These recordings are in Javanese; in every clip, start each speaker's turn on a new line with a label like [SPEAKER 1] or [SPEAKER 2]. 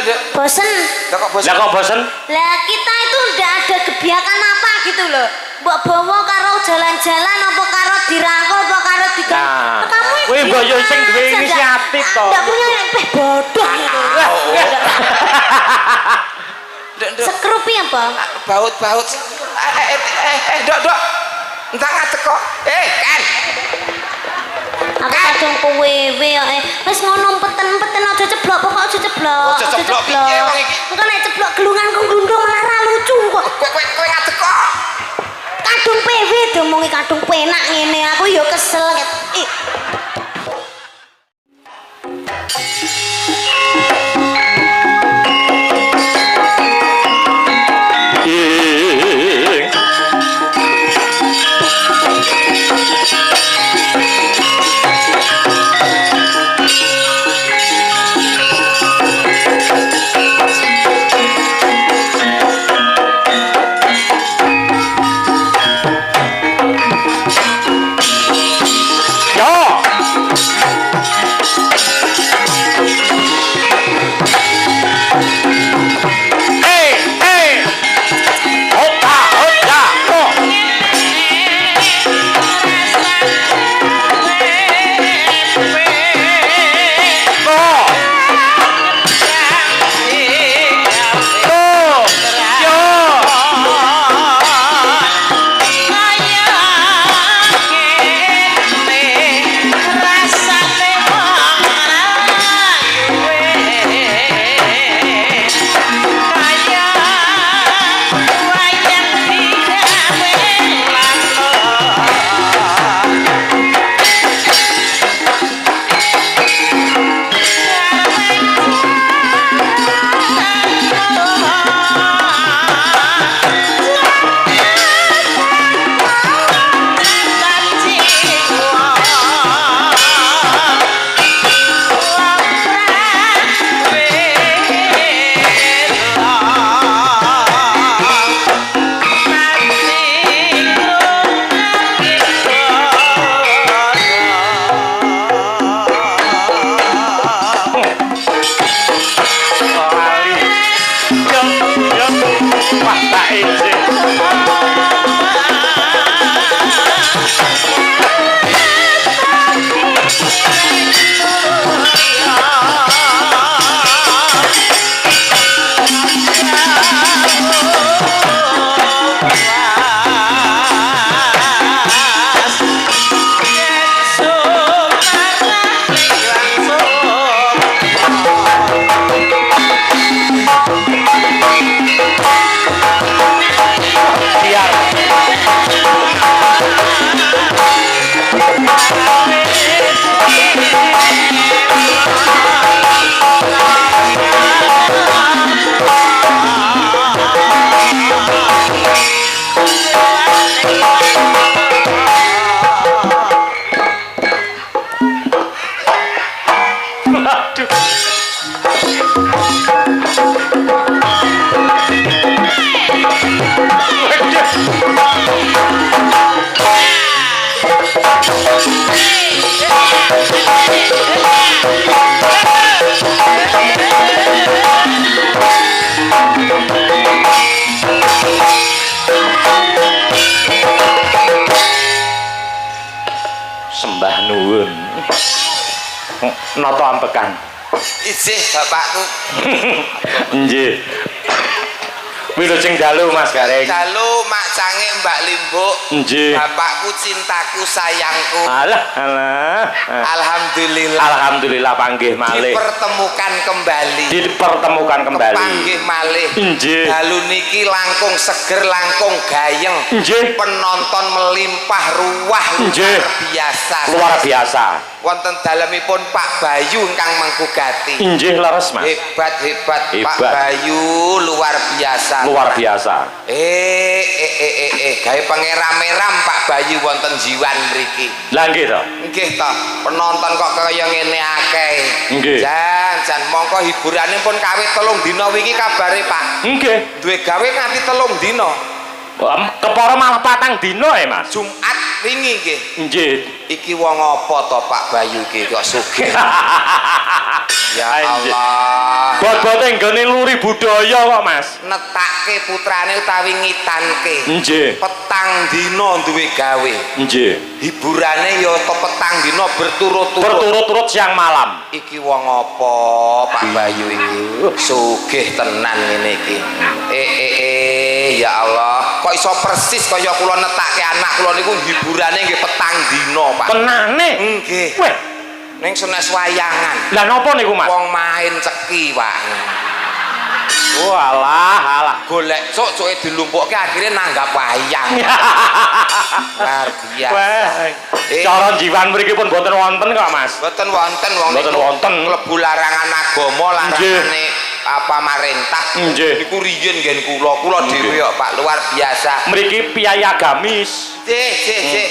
[SPEAKER 1] Dek?
[SPEAKER 2] Bosen.
[SPEAKER 1] Lah kok bosen?
[SPEAKER 3] Lah kok bosen?
[SPEAKER 2] Lah kita itu ndak ada kebiakan apa gitu loh. Mbok bawa karo jalan-jalan apa karo dirangkul apa karo
[SPEAKER 3] Nah,
[SPEAKER 2] kamu
[SPEAKER 3] kowe mbok yo sing duwe inisiatif to.
[SPEAKER 2] Ndak punya bodoh gitu. Sekrupi apa?
[SPEAKER 1] Baut. Dok. Entah ngadek kok. Kan.
[SPEAKER 2] Aku kadung kowewe kok. Wis ngono peten-peten aja ceblok, pokok aja ceblok.
[SPEAKER 1] Aja ceblok piye wong iki?
[SPEAKER 2] Engko nek ceblok gelungan kok glundung malah ra lucu kok.
[SPEAKER 1] Kowe ngadek kok.
[SPEAKER 2] Kadung PW diomongi kadung penak ngene. Aku ya kesel.
[SPEAKER 3] Sembah nuwun. Nata ampekan.
[SPEAKER 1] Isih bapakku.
[SPEAKER 3] Nggih. Kuwi sing dalu Mas Gareng.
[SPEAKER 1] Dalu mak cange Mbak Limbuk.
[SPEAKER 3] Nggih.
[SPEAKER 1] Bapakku cintaku sayangku.
[SPEAKER 3] Alah. Alhamdulillah panggih malih. Dipertemukan kembali.
[SPEAKER 1] Panggih malih.
[SPEAKER 3] Nggih.
[SPEAKER 1] Dalu niki langkung seger, langkung gayeng.
[SPEAKER 3] Nggih.
[SPEAKER 1] Penonton melimpah ruah luar biasa. Wonten dalemipun Pak Bayu ingkang mengkugati.
[SPEAKER 3] Nggih leres Mas.
[SPEAKER 1] Hebat. Pak Bayu luar biasa. Gawe pengeram-eram Pak Bayu wonten jiwan mriki.
[SPEAKER 3] Lah nggih to.
[SPEAKER 1] Nggih to. Penonton kok kaya ngene akeh.
[SPEAKER 3] Nggih.
[SPEAKER 1] Jan mongko hiburane pun kawit 3 dina wingi kabare Pak.
[SPEAKER 3] Nggih.
[SPEAKER 1] Duwe gawe nganti 3 dina.
[SPEAKER 3] Kepara malah 4 dina ya Mas.
[SPEAKER 1] Jumat wingi nggih.
[SPEAKER 3] Nggih.
[SPEAKER 1] Iki wong apa to Pak Bayu iki kok sugih. Ya
[SPEAKER 3] Anjir.
[SPEAKER 1] Allah.
[SPEAKER 3] Bot-bote nggone luri budaya kok, Mas.
[SPEAKER 1] Netake putrane utawi ngitanke.
[SPEAKER 3] Nggih.
[SPEAKER 1] Petang dina duwe gawe.
[SPEAKER 3] Nggih.
[SPEAKER 1] Hiburane ya petang dina berturut-turut.
[SPEAKER 3] Berturut-turut siang malam.
[SPEAKER 1] Iki wong apa Pak Bayu iki? Sugih tenan ngene iki. Ya Allah, kok iso persis kaya kula netake anak kula niku hiburane nggih petang dina, Pak.
[SPEAKER 3] Tenane?
[SPEAKER 1] Nggih.
[SPEAKER 3] Weh,
[SPEAKER 1] Ning senes wayangan.
[SPEAKER 3] lah napa niku, Mas?
[SPEAKER 1] Wong main ceki, Pak.
[SPEAKER 3] Walah, alah.
[SPEAKER 1] Golek cuk-cuke dilumpukke akhirnya nanggap wayang. Luar biasa.
[SPEAKER 3] Weh. Cara jiwan mriki pun boten wonten kok, Mas.
[SPEAKER 1] Boten wonten wong
[SPEAKER 3] Boten wonten.
[SPEAKER 1] Klebu larangan agama, larangane apa marentah.
[SPEAKER 3] Nggih.
[SPEAKER 1] Niku riyen nggen kula dhewe kok Pak, luar biasa.
[SPEAKER 3] Mriki piyai agamis.
[SPEAKER 1] Cek.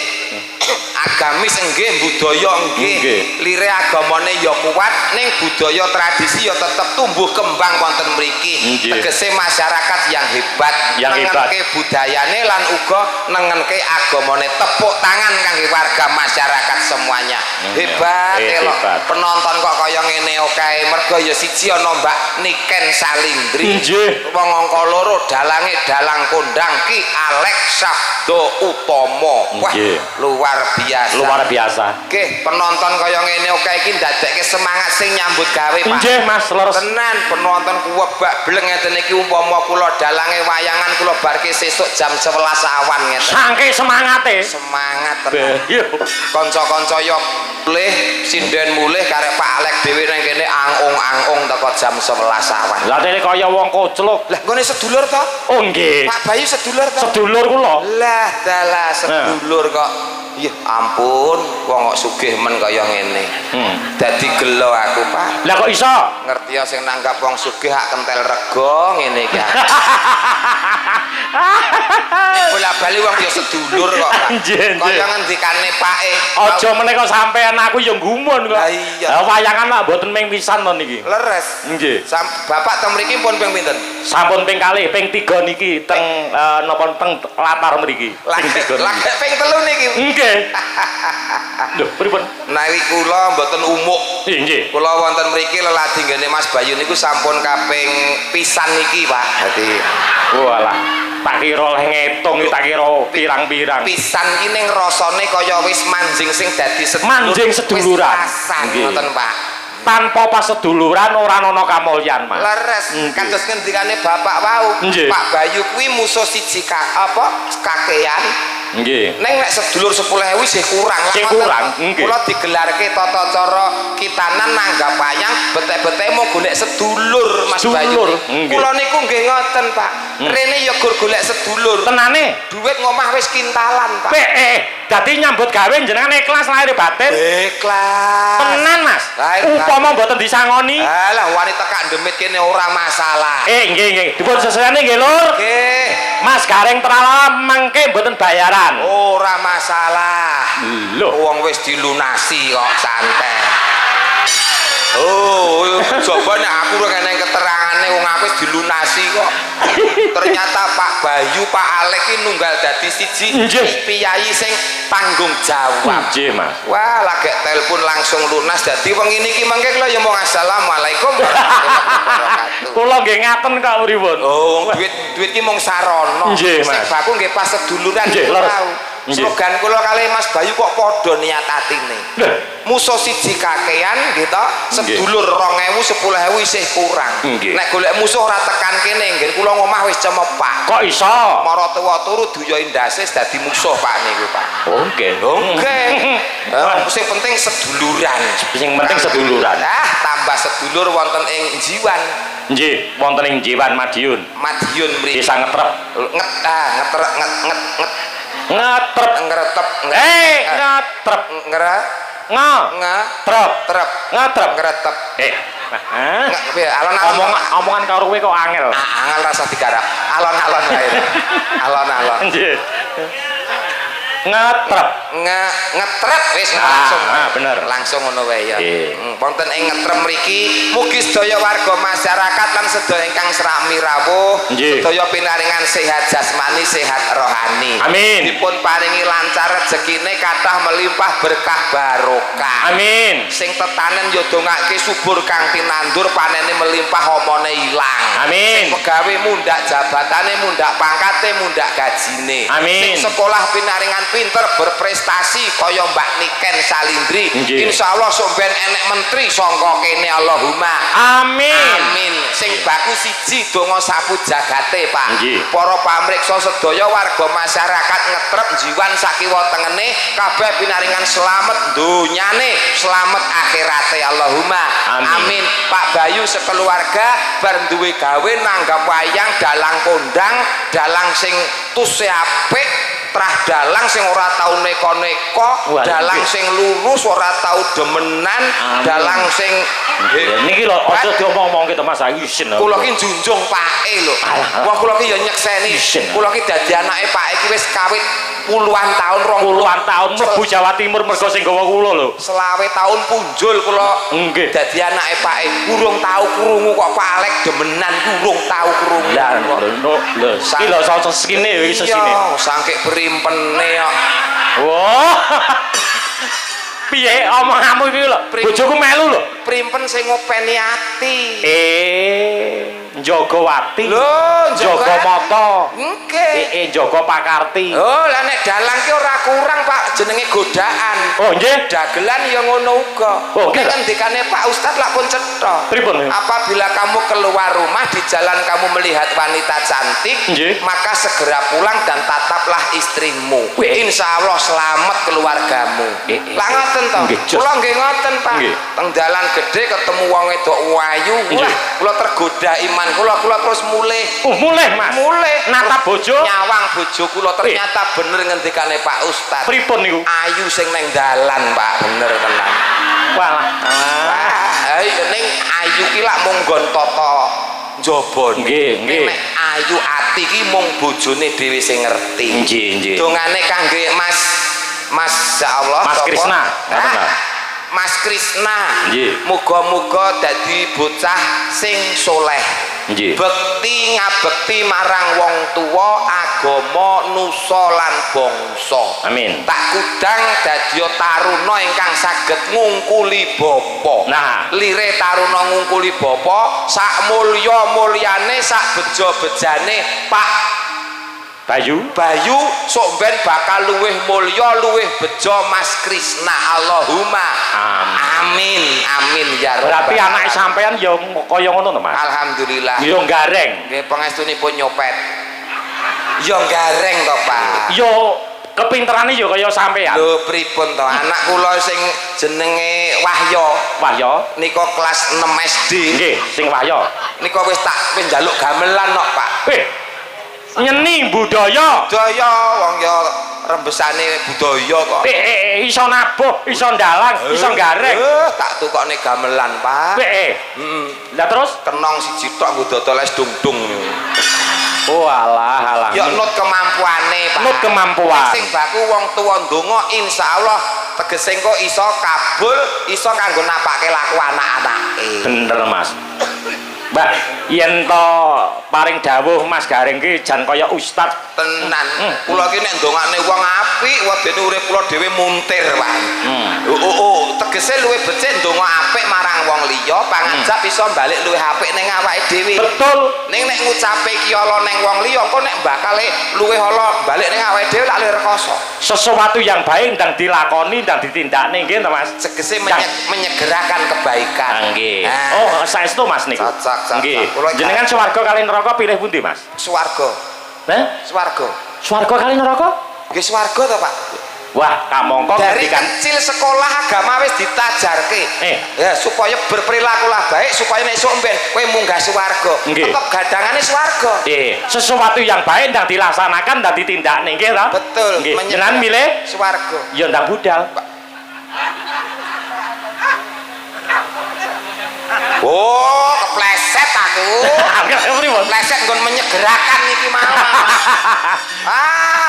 [SPEAKER 1] Agamis nggih, budaya nggih.
[SPEAKER 3] Nggih.
[SPEAKER 1] Lire agamane ya kuat, ning budaya tradisi ya tetep tumbuh kembang wonten mriki.
[SPEAKER 3] Nggih.
[SPEAKER 1] Tegese masyarakat yang hebat,
[SPEAKER 3] Yang
[SPEAKER 1] nengenke budayane lan uga nengenke agamane. Tepuk tangan kangge warga masyarakat semuanya. Hebat elok.
[SPEAKER 3] Hebat.
[SPEAKER 1] Penonton kok kaya ngene kae. Mergo ya siji ana Mbak Niken Salindri.
[SPEAKER 3] Nggih.
[SPEAKER 1] Wong angka loro dalange dalang kondang Ki Alex Sabdo Utomo. Wah,
[SPEAKER 3] Nggih.
[SPEAKER 1] luar biasa.
[SPEAKER 3] Luar biasa.
[SPEAKER 1] Oke, penonton kaya ngene oke iki ndadekke semangat sing nyambut gawe, Pak.
[SPEAKER 3] Nggih, Mas, leres.
[SPEAKER 1] Tenan penonton kuwebak bleng ngeten iki umpama kula dalange wayangan kula barke sesuk jam 11 awan ngeten.
[SPEAKER 3] Sangke semangate.
[SPEAKER 1] Semangat tenan.
[SPEAKER 3] Yo.
[SPEAKER 1] Kanca-kanca yo mulih sinden mulih karek Pak Alek dhewe nang kene angung-angung teko jam 11 awan.
[SPEAKER 3] Lah dene kaya wong kocluk.
[SPEAKER 1] Lah nggone sedulur to?
[SPEAKER 3] Oh nggih.
[SPEAKER 1] Pak Bayu sedulur to?
[SPEAKER 3] Sedulur kula.
[SPEAKER 1] Lah dalah sedulur kok. Ya ampun, wong kok sugih men kaya ngene. Dadi gelo aku, Pak.
[SPEAKER 3] Lah kok iso?
[SPEAKER 1] Ngerti ya sing nanggap wong sugih hak kentel rego ngene iki. Bola-bali wong ya sedulur kok, Pak.
[SPEAKER 3] Nggih, nggih.
[SPEAKER 1] Kaya ngendikane Pake.
[SPEAKER 3] Aja meneka sampean aku ya gumun kok.
[SPEAKER 1] Lah iya.
[SPEAKER 3] Lah wayangan lak mboten ping pisan to niki.
[SPEAKER 1] Leres.
[SPEAKER 3] Nggih.
[SPEAKER 1] Bapak teng mriki pun ping pinten?
[SPEAKER 3] Sampun ping kalih, ping 3 niki teng napa teng latar mriki. Ping 3 niki.
[SPEAKER 1] Lagi ping 3 niki.
[SPEAKER 3] Nggih. Lho, pripun?
[SPEAKER 1] Nawi kula mboten umuk.
[SPEAKER 3] Nggih.
[SPEAKER 1] Kula wonten mriki leladi nggene Mas Bayu niku sampun kaping pisan niki, Pak. Dadi
[SPEAKER 3] Walah, tak kira oleh ngitung tak kira pirang-pirang.
[SPEAKER 1] pisan iki ning rasane kaya wis manjing sing dadi sedulur.
[SPEAKER 3] Manjing seduluran.
[SPEAKER 1] Wis rasan
[SPEAKER 3] Nggih.
[SPEAKER 1] ngoten, Pak.
[SPEAKER 3] Tanpa paseduluran ora ana kamulyan, Mas.
[SPEAKER 1] Leres
[SPEAKER 3] Nggih.
[SPEAKER 1] kados ngendikane Bapak wau.
[SPEAKER 3] Nggih.
[SPEAKER 1] Pak Bayu kuwi musuh siji kakean.
[SPEAKER 3] Nggih.
[SPEAKER 1] Neng nek sedulur 10.000 sih kurang.
[SPEAKER 3] Sih
[SPEAKER 1] Lah,
[SPEAKER 3] kurang,
[SPEAKER 1] ngoten.
[SPEAKER 3] nggih.
[SPEAKER 1] Kula digelarke tata cara kitanan nanggap wayang betek-betek mau golek sedulur Mas Bayu.
[SPEAKER 3] Sedulur, nggih.
[SPEAKER 1] Kula niku nggih ngoten, Pak. Rene ya gur golek sedulur.
[SPEAKER 3] Tenane.
[SPEAKER 1] Duit ngomah wis kintalan, Pak.
[SPEAKER 3] Dadi nyambut gawe jenengan ikhlas lahir batin.
[SPEAKER 1] Ikhlas.
[SPEAKER 3] Tenan, Mas.
[SPEAKER 1] Lahir
[SPEAKER 3] Upama mboten disangoni.
[SPEAKER 1] Alah wanita kak demit kene ora masalah.
[SPEAKER 3] Nggih. Dipun seseyane nggih, Lur.
[SPEAKER 1] Nggih.
[SPEAKER 3] Mas Gareng Trala mengke mboten bayaran.
[SPEAKER 1] Ora masalah.
[SPEAKER 3] Lho.
[SPEAKER 1] Wong wis dilunasi kok santai. Oh, coba nek aku ora kene keterangane wong aku wis dilunasi kok. Ternyata Pak Bayu, Pak Alek iki nunggal dadi siji
[SPEAKER 3] Nggih.
[SPEAKER 1] piyai sing tanggung jawab.
[SPEAKER 3] Nggih, Mas.
[SPEAKER 1] Wah, lagi telepon langsung lunas dadi wengi niki mengke kula ya mau assalamualaikum warahmatullahi wabarakatuh.
[SPEAKER 3] Kula nggih ngaten kok pripun.
[SPEAKER 1] Oh, duit ki mung sarana.
[SPEAKER 3] Nggih, Mas.
[SPEAKER 1] Sing baku nggih pas seduluran
[SPEAKER 3] Nggih,
[SPEAKER 1] niku
[SPEAKER 3] leres.
[SPEAKER 1] tau.
[SPEAKER 3] Nggih.
[SPEAKER 1] Slogan kula kali Mas Bayu kok padha niat atine.
[SPEAKER 3] Lho.
[SPEAKER 1] Musuh siji kakean gitu, sedulur 2.000 10.000 isih kurang.
[SPEAKER 3] Nggih.
[SPEAKER 1] Nek golek musuh ora tekan kene, nggih kula ngomah wis cemepak.
[SPEAKER 3] Kok iso?
[SPEAKER 1] Mara tuwa turu duya indase dadi musuh Pak niku, Pak.
[SPEAKER 3] Oke.
[SPEAKER 1] Oke. Sing penting seduluran.
[SPEAKER 3] Sing penting seduluran.
[SPEAKER 1] Ah, tambah sedulur wonten ing Jiwan.
[SPEAKER 3] Nggih, wonten ing Jiwan Madiun.
[SPEAKER 1] Madiun mriki.
[SPEAKER 3] Desa Ngetrep.
[SPEAKER 1] Ngetrep
[SPEAKER 3] Ngetrep.
[SPEAKER 1] ngretep
[SPEAKER 3] Ngetrep. Ngetrep.
[SPEAKER 1] trep
[SPEAKER 3] Ngetrep.
[SPEAKER 1] ngretep
[SPEAKER 3] Alon-alon. Omongan karo kowe kok angel.
[SPEAKER 1] angel rasa digarap alon-alon wae alon-alon
[SPEAKER 3] Nggih. ngetrep
[SPEAKER 1] ngetrep wis
[SPEAKER 3] Nah,
[SPEAKER 1] langsung
[SPEAKER 3] bener.
[SPEAKER 1] langsung ngono wae ya.
[SPEAKER 3] Nggih.
[SPEAKER 1] Wonten ing ngetrep mriki mugi sedaya warga masyarakat lan sedaya ingkang srami rawuh
[SPEAKER 3] Nggih.
[SPEAKER 1] sedaya pinaringan sehat jasmani sehat rohani.
[SPEAKER 3] Amin.
[SPEAKER 1] Dipun paringi lancar rezekine kathah melimpah berkah barokah.
[SPEAKER 3] Amin.
[SPEAKER 1] Sing tetanen ya dongake subur kang tinandur panene melimpah omone ilang.
[SPEAKER 3] Amin.
[SPEAKER 1] Sing pegawe mundak jabatane mundak pangkate mundak gajine.
[SPEAKER 3] Amin.
[SPEAKER 1] Sing sekolah pinaringan pinter berprestasi kaya Mbak Niken Salindri.
[SPEAKER 3] Nggih.
[SPEAKER 1] Insyaallah somben enek menteri sangka kene Allahumma
[SPEAKER 3] Amin.
[SPEAKER 1] amin. Sing baku siji donga sapu jagate Pak.
[SPEAKER 3] Nggih.
[SPEAKER 1] Para pamriksa sedaya warga masyarakat ngetrep jiwan sakiwa tengene kabeh pinaringan selamat donyane selamat akhirate Allahumma
[SPEAKER 3] Amin.
[SPEAKER 1] Pak Bayu sekeluarga bar duwe gawe nanggap wayang dalang kondang dalang sing tuse apik trah dalang sing ora tau neko-neko
[SPEAKER 3] Wah,
[SPEAKER 1] dalang
[SPEAKER 3] nggih.
[SPEAKER 1] sing lurus ora tau demenan
[SPEAKER 3] Amin.
[SPEAKER 1] dalang sing
[SPEAKER 3] Niki lho aja diomong-omongke to Mas isin.
[SPEAKER 1] kula ki njunjung pake lho.
[SPEAKER 3] Alah.
[SPEAKER 1] Wong kula ki ya nyekseni.
[SPEAKER 3] Isin.
[SPEAKER 1] Kula ki dadi anake Pak iki wis kawit puluhan tahun
[SPEAKER 3] Puluhan tahun mlebu Jawa Timur mergo sing gawa kula lho.
[SPEAKER 1] selawe tahun punjul kula
[SPEAKER 3] Nggih.
[SPEAKER 1] dadi anake Pak urung tau krungu kok Pak Alek demenan urung tau krungu.
[SPEAKER 3] Lah lho iki lho sosok skine ya iso sine.
[SPEAKER 1] Iya, sangke primpene kok.
[SPEAKER 3] Wah. Piye omonganmu iki lho? Bojoku melu lho.
[SPEAKER 1] Primpen sing ngopeni ati.
[SPEAKER 3] Njaga wati.
[SPEAKER 1] Lho,
[SPEAKER 3] Njaga mata.
[SPEAKER 1] Nggih.
[SPEAKER 3] Njaga pakarti.
[SPEAKER 1] Oh, lah nek dalang ki ora kurang Pak, jenenge godaan.
[SPEAKER 3] Oh, nggih.
[SPEAKER 1] Dagelan ya ngono uga.
[SPEAKER 3] Oh, nggih.
[SPEAKER 1] Nek ngendikane Pak Ustadz lak pun cetha.
[SPEAKER 3] Pripun?
[SPEAKER 1] Apabila kamu keluar rumah di jalan kamu melihat wanita cantik,
[SPEAKER 3] Nggih.
[SPEAKER 1] maka segera pulang dan tataplah istrimu. Insya Allah selamat keluargamu. Lah ngoten to.
[SPEAKER 3] Nggih, jos.
[SPEAKER 1] Kula nggih ngoten Pak.
[SPEAKER 3] Nggih.
[SPEAKER 1] Teng dalan gede ketemu wong wedok wayu,
[SPEAKER 3] Nggih.
[SPEAKER 1] wah kula tergoda iman kula terus mulih.
[SPEAKER 3] Mulih, Mas.
[SPEAKER 1] Mulih.
[SPEAKER 3] Natap bojo.
[SPEAKER 1] Nyawang bojo kula ternyata bener ngendikane Pak Ustadz.
[SPEAKER 3] Pripun niku?
[SPEAKER 1] Ayu sing neng dalan Pak, bener tenan.
[SPEAKER 3] Walah.
[SPEAKER 1] Wah, ayo ning ayu ki lak mung nggon tata njaba.
[SPEAKER 3] Nggih, nggih.
[SPEAKER 1] Nek ayu ati ki mung bojone dhewe sing ngerti.
[SPEAKER 3] Nggih.
[SPEAKER 1] Dongane kangge Mas insyaallah
[SPEAKER 3] Mas
[SPEAKER 1] sapa?
[SPEAKER 3] Krisna, ngoten
[SPEAKER 1] Ah,
[SPEAKER 3] ta?
[SPEAKER 1] Mas Krisna.
[SPEAKER 3] Nggih.
[SPEAKER 1] Muga-muga dadi bocah sing soleh.
[SPEAKER 3] Nggih.
[SPEAKER 1] Bekti ngabekti marang wong tuwa agama nusa lan bangsa.
[SPEAKER 3] Amin.
[SPEAKER 1] Tak kudang dadi taruna ingkang saged ngungkuli bapa.
[SPEAKER 3] Nah.
[SPEAKER 1] Lire taruna ngungkuli bapa sak mulya-mulyane sak beja-bejane Pak
[SPEAKER 3] Bayu.
[SPEAKER 1] sok ben bakal luweh mulya luweh beja Mas Krisna Allahumma amin amin ya rabbal
[SPEAKER 3] Berarti anak
[SPEAKER 1] alamin.
[SPEAKER 3] sampean ya kaya ngono to, Mas?
[SPEAKER 1] Alhamdulillah
[SPEAKER 3] Ya gareng.
[SPEAKER 1] nggih pangestunipun nyopet ya gareng to Pak
[SPEAKER 3] Ya kepinterane ya kaya sampean.
[SPEAKER 1] lho pripun to anak kula sing jenenge Wahya
[SPEAKER 3] Wah ya.
[SPEAKER 1] nika kelas 6 SD
[SPEAKER 3] Nggih, sing wahya.
[SPEAKER 1] nika wis tak njaluk gamelan kok Pak
[SPEAKER 3] Nyeni budaya.
[SPEAKER 1] budaya wong ya rembesane budaya kok
[SPEAKER 3] Iso nabuh, iso ndalang, iso gareng.
[SPEAKER 1] tak tukokne gamelan Pak
[SPEAKER 3] Lah terus?
[SPEAKER 1] kenong siji tok nggo dodol es dung-dung
[SPEAKER 3] Oh alah.
[SPEAKER 1] ya nut kemampuane Pak
[SPEAKER 3] Nut kemampuan.
[SPEAKER 1] sing baku wong tuwa ndonga insyaallah tegese engko iso kabul iso kanggo napake laku anak-anake
[SPEAKER 3] Bener, Mas. Mbak, yen to paring dawuh Mas Gareng ki jan kaya ustad
[SPEAKER 1] tenan kula ki nek ndongakne wong apik wadene urip kula dhewe muntir Pak tegese luwih becik ndonga apik marang wong liya pangajap iso balik luwih apik ning awake dhewe
[SPEAKER 3] betul.
[SPEAKER 1] ning nek ngucape ki ala ning wong liya engko nek bakale luwih ala balik ning awake dhewe lak luwih rekoso
[SPEAKER 3] Sesuatu yang baik ndang dilakoni ndang ditindakne nggih to Mas.
[SPEAKER 1] tegese menyegerakan kebaikan
[SPEAKER 3] Nggih.
[SPEAKER 1] Nah,
[SPEAKER 3] Oh, saestu Mas niku.
[SPEAKER 1] Cocok.
[SPEAKER 3] Nggih.
[SPEAKER 1] Kula
[SPEAKER 3] Jenengan swarga kali neraka pilih pundi, Mas?
[SPEAKER 1] swarga swarga
[SPEAKER 3] Swarga kali neraka?
[SPEAKER 1] nggih swarga to Pak
[SPEAKER 3] Wah, kamangka
[SPEAKER 1] dari
[SPEAKER 3] ngendikan
[SPEAKER 1] kecil sekolah agama wis ditajarke ya supaya berperilakulah baik supaya nek esuk mben kowe munggah swarga
[SPEAKER 3] Nggih.
[SPEAKER 1] tetep gadangane swarga
[SPEAKER 3] sesuatu yang baik ndang dilaksanakan ndang ditindakne nggih to?
[SPEAKER 1] betul
[SPEAKER 3] Nggih. Jenengan milih
[SPEAKER 1] swarga
[SPEAKER 3] ya ndang budal.
[SPEAKER 1] oh kepleset aku Pleset nggon menyegerakan iki malah.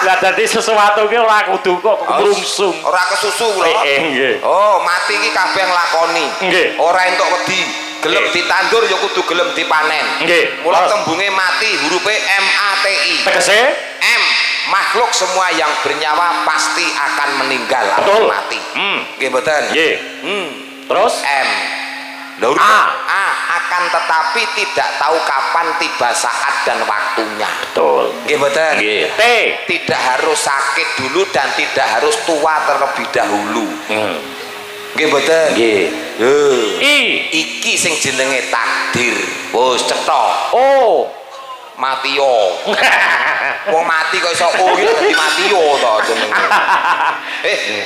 [SPEAKER 3] Lah dadi sesuatu ki ora kudu kok ngrungsung.
[SPEAKER 1] Ora kesusu kula.
[SPEAKER 3] Nggih.
[SPEAKER 1] Oh, mati iki kabeh nglakoni.
[SPEAKER 3] Nggih.
[SPEAKER 1] Ora entuk wedi. Gelem ditandur ya kudu gelem dipanen.
[SPEAKER 3] Nggih.
[SPEAKER 1] Mula tembunge mati hurufe MATI.
[SPEAKER 3] Tegese
[SPEAKER 1] M, makhluk semua yang bernyawa pasti akan meninggal atau mati. Nggih mboten?
[SPEAKER 3] Nggih. Terus
[SPEAKER 1] M. A, akan tetapi tidak tahu kapan tiba saat dan waktunya.
[SPEAKER 3] betul.
[SPEAKER 1] Nggih mboten?
[SPEAKER 3] Nggih. T,
[SPEAKER 1] tidak harus sakit dulu dan tidak harus tua terlebih dahulu. Nggih mboten?
[SPEAKER 3] Nggih. I,
[SPEAKER 1] Iki sing jenenge takdir. Wis cetha.
[SPEAKER 3] O,
[SPEAKER 1] Matio. Wong mati kok iso oh iki dadi Matio to jenenge.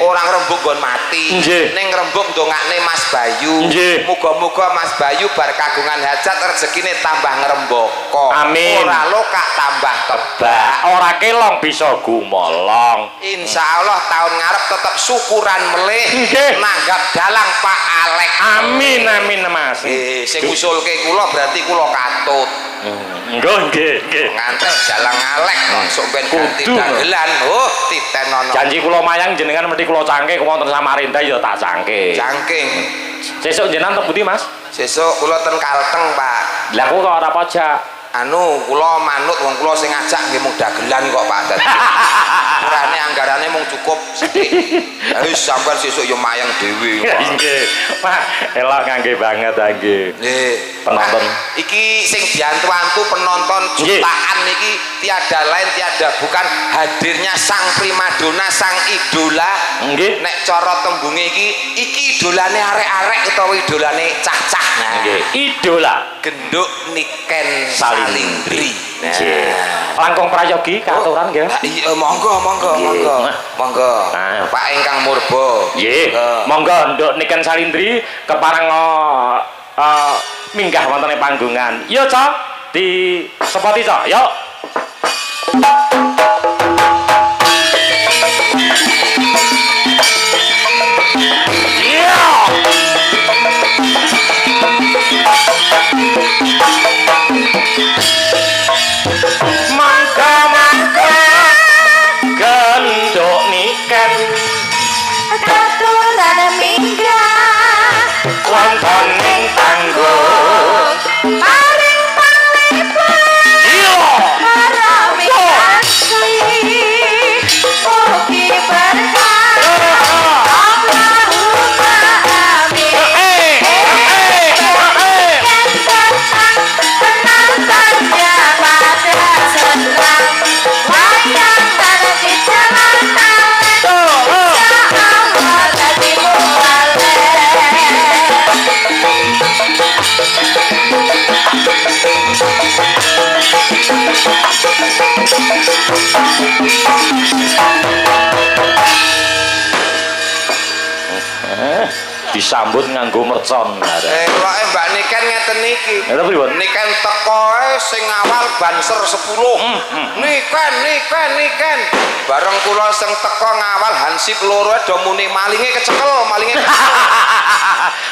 [SPEAKER 1] Orang rembug nggon mati. Ning rembug ndongakne Mas Bayu. Muga-muga Mas Bayu bar kagungan hajat rezekine tambah ngrembaka.
[SPEAKER 3] Amin.
[SPEAKER 1] Ora lokak tambah tebak.
[SPEAKER 3] ora kelong bisa gumolong.
[SPEAKER 1] Insyaallah tahun ngarep tetep syukuran melih. Nanggap dalang Pak Alek.
[SPEAKER 3] Amin amin Mas.
[SPEAKER 1] Sing usulke kula berarti kula katut.
[SPEAKER 3] Nggih.
[SPEAKER 1] Ngantek jalang Alek sok ben ganti dagelan. Oh, titenono.
[SPEAKER 3] Janji kula mayang jenengan mesti kula cangke wonten Samarinda ya tak cangke.
[SPEAKER 1] Cangking.
[SPEAKER 3] Sesuk jenengan teng pundi Mas?
[SPEAKER 1] Sesuk kula ten Kalteng, Pak.
[SPEAKER 3] Lah kok ora pajak.
[SPEAKER 1] Anu kula manut wong kula sing ngajak nggih mung dagelan kok Pak dadi. Urane anggarane mung cukup sithik. Wis sampean sesuk yo mayang dhewe.
[SPEAKER 3] Nggih. Pak, elok ngangge banget nggih.
[SPEAKER 1] Nggih.
[SPEAKER 3] Penonton.
[SPEAKER 1] Iki sing diantu-antu penonton jutaan iki tiada lain tiada bukan hadirnya sang primadona, sang idola.
[SPEAKER 3] Nggih.
[SPEAKER 1] Nek cara tembunge iki idolane arek-arek utawa idolane cah-cah. Nah,
[SPEAKER 3] Nggih. Idola.
[SPEAKER 1] Genduk Niken Salindri.
[SPEAKER 3] Langkung prayogi kaaturan nggih.
[SPEAKER 1] Iya, monggo.
[SPEAKER 3] Nah.
[SPEAKER 1] Pak ingkang murba.
[SPEAKER 3] Nggih. Monggo nduk Niken Salindri kepareng minggah wonten ing panggungan. Yo, Cok. Di sepoti, Cok. Yo. Mangga gendok Niken
[SPEAKER 2] Katuran minggah
[SPEAKER 3] wonten ing panggung.
[SPEAKER 2] paring panglipur
[SPEAKER 3] Yo.
[SPEAKER 2] para mikasi mugi berkah Allahumma amin. Penontonnya pada senang wayang tadi jalan Allah tadi mualek.
[SPEAKER 3] Disambut nganggo mercon.
[SPEAKER 1] Eloke Mbak Niken ngeten iki.
[SPEAKER 3] Ngeten pripun?
[SPEAKER 1] Niken teko sing awal banser 10. Niken. Bareng kula sing teko ngawal hansip loro do muni malinge kecekel.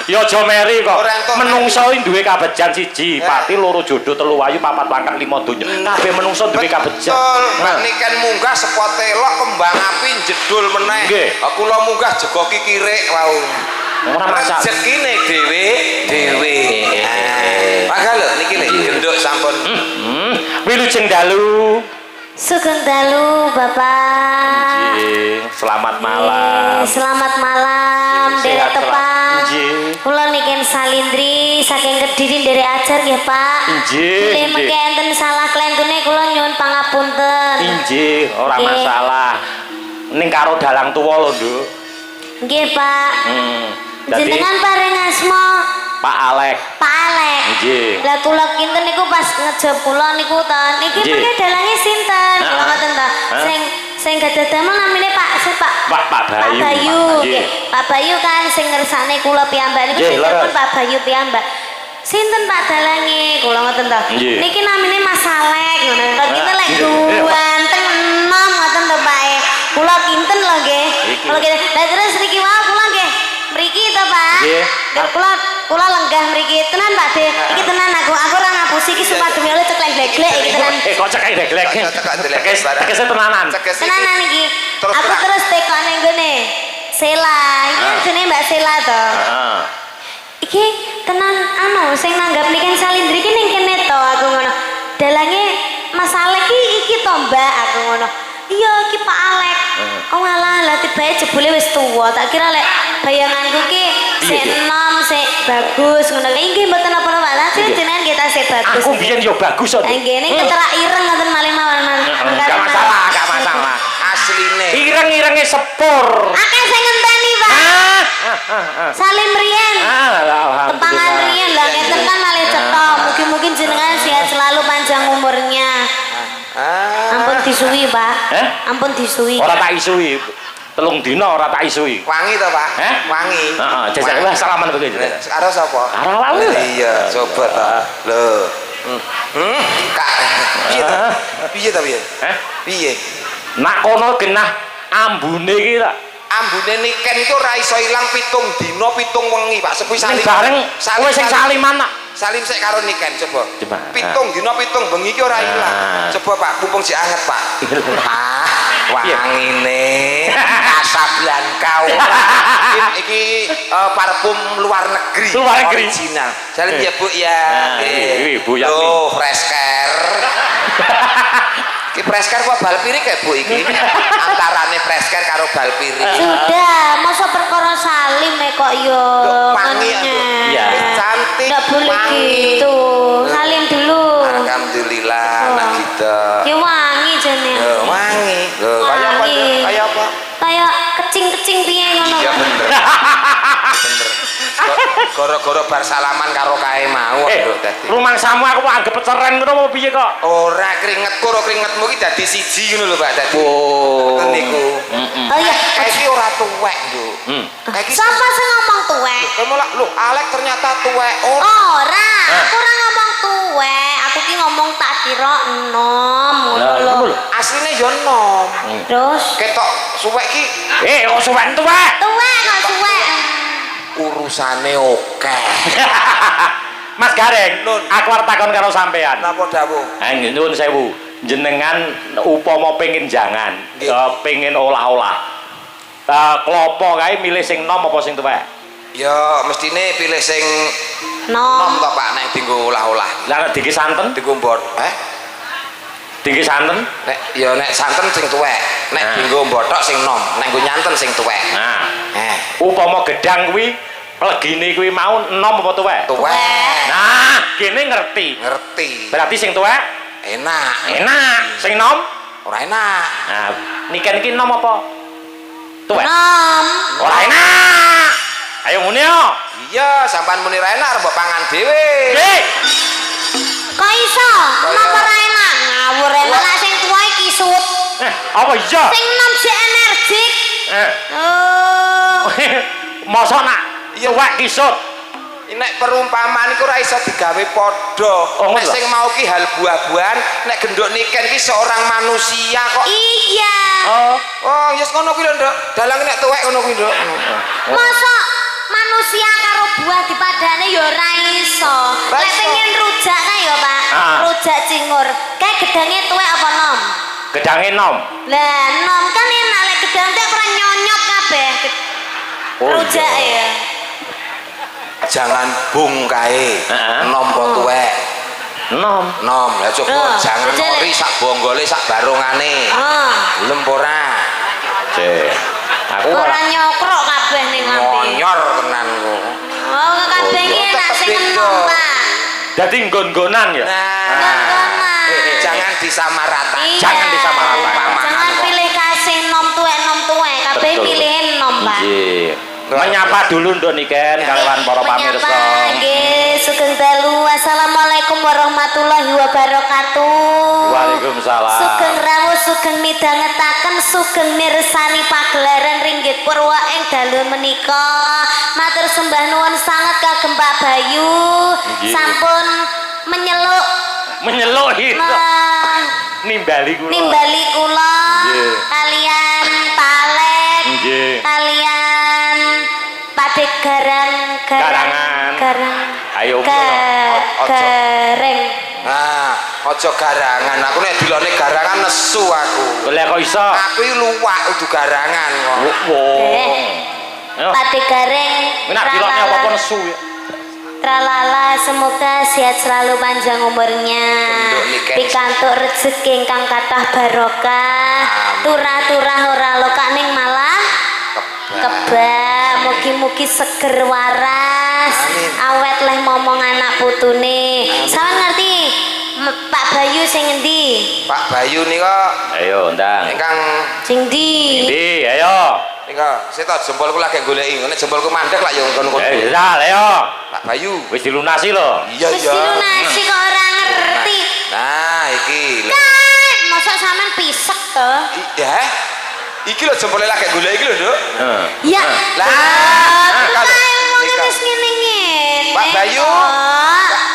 [SPEAKER 3] Ya aja meri kok.
[SPEAKER 1] Ora entuk
[SPEAKER 3] Menungso duwe kabejan siji, pati loro jodoh telu ayu papat pangkat 5 donya. Kabeh menungso duwe kabejan.
[SPEAKER 1] Betul, Mbak Niken munggah sepote elok kembang api jedul meneh.
[SPEAKER 3] Nggih.
[SPEAKER 1] Kula munggah jegoki kirik wau.
[SPEAKER 3] Ora masak.
[SPEAKER 1] Rezekine dhewe. Mangga lho niki lho genduk sampun.
[SPEAKER 3] Wilujeng dalu.
[SPEAKER 2] Sugeng dalu Bapak.
[SPEAKER 3] Nggih, selamat malam.
[SPEAKER 2] Selamat malam
[SPEAKER 3] Sehat
[SPEAKER 2] Derek Tepang.
[SPEAKER 3] Nggih.
[SPEAKER 2] Kula Niken Salindri saking Kediri Derek ajar nggih Pak.
[SPEAKER 3] Nggih.
[SPEAKER 2] Nggih mengke enten salah klentune kula nyuwun pangapunten.
[SPEAKER 3] Injih, ora
[SPEAKER 2] Nggih.
[SPEAKER 3] masalah. Ning karo dalang tuwa lho, Nduk.
[SPEAKER 2] Nggih Pak.
[SPEAKER 3] Dadi
[SPEAKER 2] Jenengan paring asma
[SPEAKER 3] Pak Alek.
[SPEAKER 2] Pak Alek.
[SPEAKER 3] Nggih.
[SPEAKER 2] Lah kula kinten niku pas ngejab kula niku to. Niki
[SPEAKER 3] Nggih.
[SPEAKER 2] mengke dalange sinten? Kula
[SPEAKER 3] Heeh.
[SPEAKER 2] ngoten to.
[SPEAKER 3] Heeh.
[SPEAKER 2] Sing gadah damel namine Pak
[SPEAKER 3] Pak Bayu.
[SPEAKER 2] Bayu.
[SPEAKER 3] Nggih.
[SPEAKER 2] Nggih. Pak Bayu kan sing ngersane kula piyambak niku
[SPEAKER 3] Nggih,
[SPEAKER 2] sinten
[SPEAKER 3] leres.
[SPEAKER 2] pun Pak Bayu piyambak. Sinten Pak dalange? Kula ngoten to.
[SPEAKER 3] Nggih.
[SPEAKER 2] Niki namine Mas Alek ngono. Kula kinten lek
[SPEAKER 3] Nggih.
[SPEAKER 2] ganteng enom ngoten to Pak. Kula kinten lho nggih.
[SPEAKER 3] Iki.
[SPEAKER 2] Kula kinten. Lah terus niki wae kula nggih mriki to Pak.
[SPEAKER 3] Nggih.
[SPEAKER 2] Kula lenggah mriki tenan Pak De. Iki tenan aku ora ngapusi ngapusi iki sumpah demi Allah ceklek glek iki tenan.
[SPEAKER 3] Kok ceklek glek. Tekese tenanan.
[SPEAKER 2] Tenanan iki.
[SPEAKER 1] Terus
[SPEAKER 2] Aku
[SPEAKER 1] terang.
[SPEAKER 2] terus teko ning gone Sela. Iki jenenge Mbak Sela to.
[SPEAKER 3] Heeh.
[SPEAKER 2] Iki tenan anu sing nanggap niken salindri iki ning kene to aku ngono. Dalange Mas Alek iki to Mbak aku ngono. Iya iki Pak Alek. Oh alah lah tibae jebule wis tuwa. Tak kira lek bayanganku ki sik enom sik bagus ngono. Nggih mboten apa-apa lah sing jenengan kita sik bagus.
[SPEAKER 3] Aku biyen yo bagus kok.
[SPEAKER 2] Nggih ning keterak ireng ngoten malih mawon.
[SPEAKER 3] Enggak masalah.
[SPEAKER 1] Asline.
[SPEAKER 3] Ireng-irenge sepur.
[SPEAKER 2] Akeh sing ngenteni, Pak. Salim riyen.
[SPEAKER 3] Alhamdulillah.
[SPEAKER 2] Tepangan riyen lah ngeten kan malih cetha. Mugi-mugi jenengan sehat selalu panjang umurnya. Ampun disuwi, Pak. Ampun disuwi.
[SPEAKER 3] Ora tak isui. 3 dina ora tak isui.
[SPEAKER 1] Wangi to, Pak? Wangi.
[SPEAKER 3] Heeh, jajak wah salaman begitu.
[SPEAKER 1] Karo sapa?
[SPEAKER 3] Karo awakmu.
[SPEAKER 1] Iya, coba to. Lho. Kak. Piye to? Piye to piye? Piye?
[SPEAKER 3] Nak kono genah ambune iki tak
[SPEAKER 1] Ambune niken iku ora iso ilang 7 dina 7 wengi, Pak. Sepi salim.
[SPEAKER 3] bareng kowe sing saliman nak.
[SPEAKER 1] Salim sik karo niken coba.
[SPEAKER 3] Coba.
[SPEAKER 1] 7 dina 7 bengi iki ora ilang. Coba Pak, mumpung jek anget, Pak. Wangine Casablanca ora. Iki parfum luar negeri.
[SPEAKER 3] Luar negeri.
[SPEAKER 1] Original. Salim ya, Bu ya.
[SPEAKER 3] Bu Yatmi.
[SPEAKER 1] Loh, fresker. Ki fresker kok bal pirik ya, Bu iki? Antarane fresker karo bal pirik.
[SPEAKER 2] Sudah, masa perkara salim kok yo.
[SPEAKER 1] Wangi aku.
[SPEAKER 3] Iya.
[SPEAKER 1] Cantik.
[SPEAKER 2] Enggak boleh
[SPEAKER 1] wangi.
[SPEAKER 2] gitu. Salim dulu.
[SPEAKER 1] Alhamdulillah anak kita.
[SPEAKER 2] Ya wangi jane.
[SPEAKER 1] Wangi. Loh, kaya apa?
[SPEAKER 2] Wangi.
[SPEAKER 1] Kaya apa?
[SPEAKER 2] Kayak kecing-kecing piye ngono.
[SPEAKER 1] Iya bener. Bener. Goro-goro bar salaman karo kae mau lho dadi.
[SPEAKER 3] Rumangsamu aku kok anggap ceren ngono apa piye kok?
[SPEAKER 1] Ora keringetku karo keringetmu iki dadi siji ngono lho Pak dadi.
[SPEAKER 3] Oh.
[SPEAKER 1] Ngoten niku.
[SPEAKER 2] Oh iya.
[SPEAKER 1] Kae iki ora tuwek, Nduk. Kae iki
[SPEAKER 2] Siapa sing ngomong tuwek?
[SPEAKER 1] Kamu malah lho Alek ternyata tuwek.
[SPEAKER 2] Ora, aku ora ngomong tuwek. Aku ki ngomong tak kira enom ngono lho.
[SPEAKER 1] Asline yo nom.
[SPEAKER 2] Terus
[SPEAKER 1] Ketok suwek ki
[SPEAKER 3] Kok suwen tuwek?
[SPEAKER 2] tuwek kok tuwek.
[SPEAKER 1] urusane oke.
[SPEAKER 3] Mas Gareng,
[SPEAKER 1] Nun.
[SPEAKER 3] aku arep takon karo sampean.
[SPEAKER 1] Napa dawuh?
[SPEAKER 3] Nyuwun sewu. Jenengan upama pengin jangan,
[SPEAKER 1] Nggih.
[SPEAKER 3] pengin olah-olah. Klopo kae milih sing nom apa sing tuwek?
[SPEAKER 1] Ya mestine pilih sing nom
[SPEAKER 2] Nom.
[SPEAKER 1] to Pak nek dienggo olah-olah.
[SPEAKER 3] Lah nek diki santen,
[SPEAKER 1] Dienggo mbot.
[SPEAKER 3] diki santen.
[SPEAKER 1] Nek santen sing tuwek. Nek
[SPEAKER 3] Nah.
[SPEAKER 1] dienggo mbothok sing nom, nek nggo nyanten sing tuwek.
[SPEAKER 3] Nah,
[SPEAKER 1] Eh,
[SPEAKER 3] upama gedang kuwi legine kuwi mau nom apa tuwek?
[SPEAKER 1] tuwek.
[SPEAKER 3] Nah, kene ngerti.
[SPEAKER 1] Ngerti.
[SPEAKER 3] Berarti sing tuwek
[SPEAKER 1] Enak.
[SPEAKER 3] enak, sing nom.
[SPEAKER 1] Ora enak.
[SPEAKER 3] Nah, niken iki nom apa? Tuwek.
[SPEAKER 2] Nom.
[SPEAKER 3] Ora enak. Ayo ngene yo.
[SPEAKER 1] Iya, sampean muni ra enak mbok pangan dhewe.
[SPEAKER 3] Nggih.
[SPEAKER 2] Kok iso? Napa ora enak? Ngawur enak sing tuwa iki sut.
[SPEAKER 3] Apa iya?
[SPEAKER 2] Sing nom sik energik.
[SPEAKER 3] Eh.
[SPEAKER 2] Oh.
[SPEAKER 3] Mosok nak tuwek kisut.
[SPEAKER 1] Nek perumpamaan iku ora iso digawe padha.
[SPEAKER 3] Oh,
[SPEAKER 1] Nek
[SPEAKER 3] ngono.
[SPEAKER 1] sing mau ki hal buah-buahan, nek genduk niken ki seorang manusia kok.
[SPEAKER 2] Iya.
[SPEAKER 1] Oh, yes ngono kuwi lho, Nduk. Dalange nek tuwek ngono kuwi, Nduk.
[SPEAKER 2] Mosok manusia karo buah dipadane ya ora iso.
[SPEAKER 1] Ora
[SPEAKER 2] Lek
[SPEAKER 1] iso.
[SPEAKER 2] pengen rujak kae ya, Pak. Rujak cingur. Kae gedange tuwek apa nom?
[SPEAKER 3] Gedange nom.
[SPEAKER 2] Lah, nom kan enak lek gedang teh ora nyonyot kabeh. Rujak ya.
[SPEAKER 1] Jangan bung kae. Nom apa tuwek?
[SPEAKER 3] Nom.
[SPEAKER 1] Nom. Lah coba jangan
[SPEAKER 2] rujak
[SPEAKER 1] ori sak bonggole sak barongane. Gelem ora?
[SPEAKER 3] Cek. Aku
[SPEAKER 2] Ora nyokrok kabeh ning lambe.
[SPEAKER 1] Monyor tenan kok.
[SPEAKER 2] Oh, kabeh iki enak
[SPEAKER 1] tetep
[SPEAKER 2] sing
[SPEAKER 1] beda.
[SPEAKER 2] enom, Pak.
[SPEAKER 3] dadi nggon-nggonan ya.
[SPEAKER 2] Nggon-nggonan.
[SPEAKER 1] Jangan disamaratakan.
[SPEAKER 2] Iya.
[SPEAKER 3] Jangan disamaratakan.
[SPEAKER 2] Jangan pilih kasih nom tuwek kabeh
[SPEAKER 3] Betul.
[SPEAKER 2] pilih nom, Pak.
[SPEAKER 3] Nggih. Menyapa dulu Nduk Niken kalian para pamirsa.
[SPEAKER 2] Menyapa, nggih, sugeng dalu. Assalamualaikum warahmatullahi wabarakatuh.
[SPEAKER 3] Waalaikumsalam.
[SPEAKER 2] Sugeng rawuh, sugeng midhangetaken, sugeng mirsani pagelaran Ringgit Purwa ing dalu menika. Matur sembah nuwun sanget kagem Pak Bayu.
[SPEAKER 3] Nggih.
[SPEAKER 2] Sampun menyeluk
[SPEAKER 3] Menyeluk itu. Nimbali kula.
[SPEAKER 2] nimbali kula
[SPEAKER 3] Nggih.
[SPEAKER 2] kalian Palek
[SPEAKER 3] Nggih.
[SPEAKER 2] kalian Padek Garangan
[SPEAKER 3] Garangan.
[SPEAKER 2] Garang
[SPEAKER 3] Ayo,
[SPEAKER 2] Gareng
[SPEAKER 1] Nah, aja garangan. Aku nek dilone garangan nesu aku.
[SPEAKER 3] Lah kok iso?
[SPEAKER 1] Aku iki luwak udu garangan kok.
[SPEAKER 2] Pati gareng.
[SPEAKER 3] Nek dilone apa nesu ya.
[SPEAKER 2] Tralala, semoga sehat selalu panjang umurnya. Pikantuk rezeki ingkang kathah barokah. Turah-turah ora lokak ning malah kebak. Mugi-mugi seger waras. Awet leh momong anak putune. Sampeyan ngerti Pak Bayu sing endi?
[SPEAKER 1] Pak Bayu nika
[SPEAKER 3] Ayo ndang.
[SPEAKER 1] ingkang
[SPEAKER 2] Sing ndi?
[SPEAKER 3] Ndi ayo.
[SPEAKER 1] nika sita jempolku lagi goleki. Nek jempolku mandek lak yo ngono-ngono.
[SPEAKER 3] Ayo.
[SPEAKER 1] Pak Bayu.
[SPEAKER 3] Wis dilunasi lho.
[SPEAKER 1] Iya
[SPEAKER 2] Wis
[SPEAKER 1] iya.
[SPEAKER 2] dilunasi kok ora ngerti.
[SPEAKER 1] Nah, iki lho.
[SPEAKER 2] Kan, mosok sampean pisek to?
[SPEAKER 1] Ya. Iki lho jempole lagi goleki iki lho, Nduk.
[SPEAKER 2] Ya.
[SPEAKER 1] Lah,
[SPEAKER 2] Lah,
[SPEAKER 1] nika.
[SPEAKER 2] wis ngene-ngene.
[SPEAKER 1] Pak Bayu.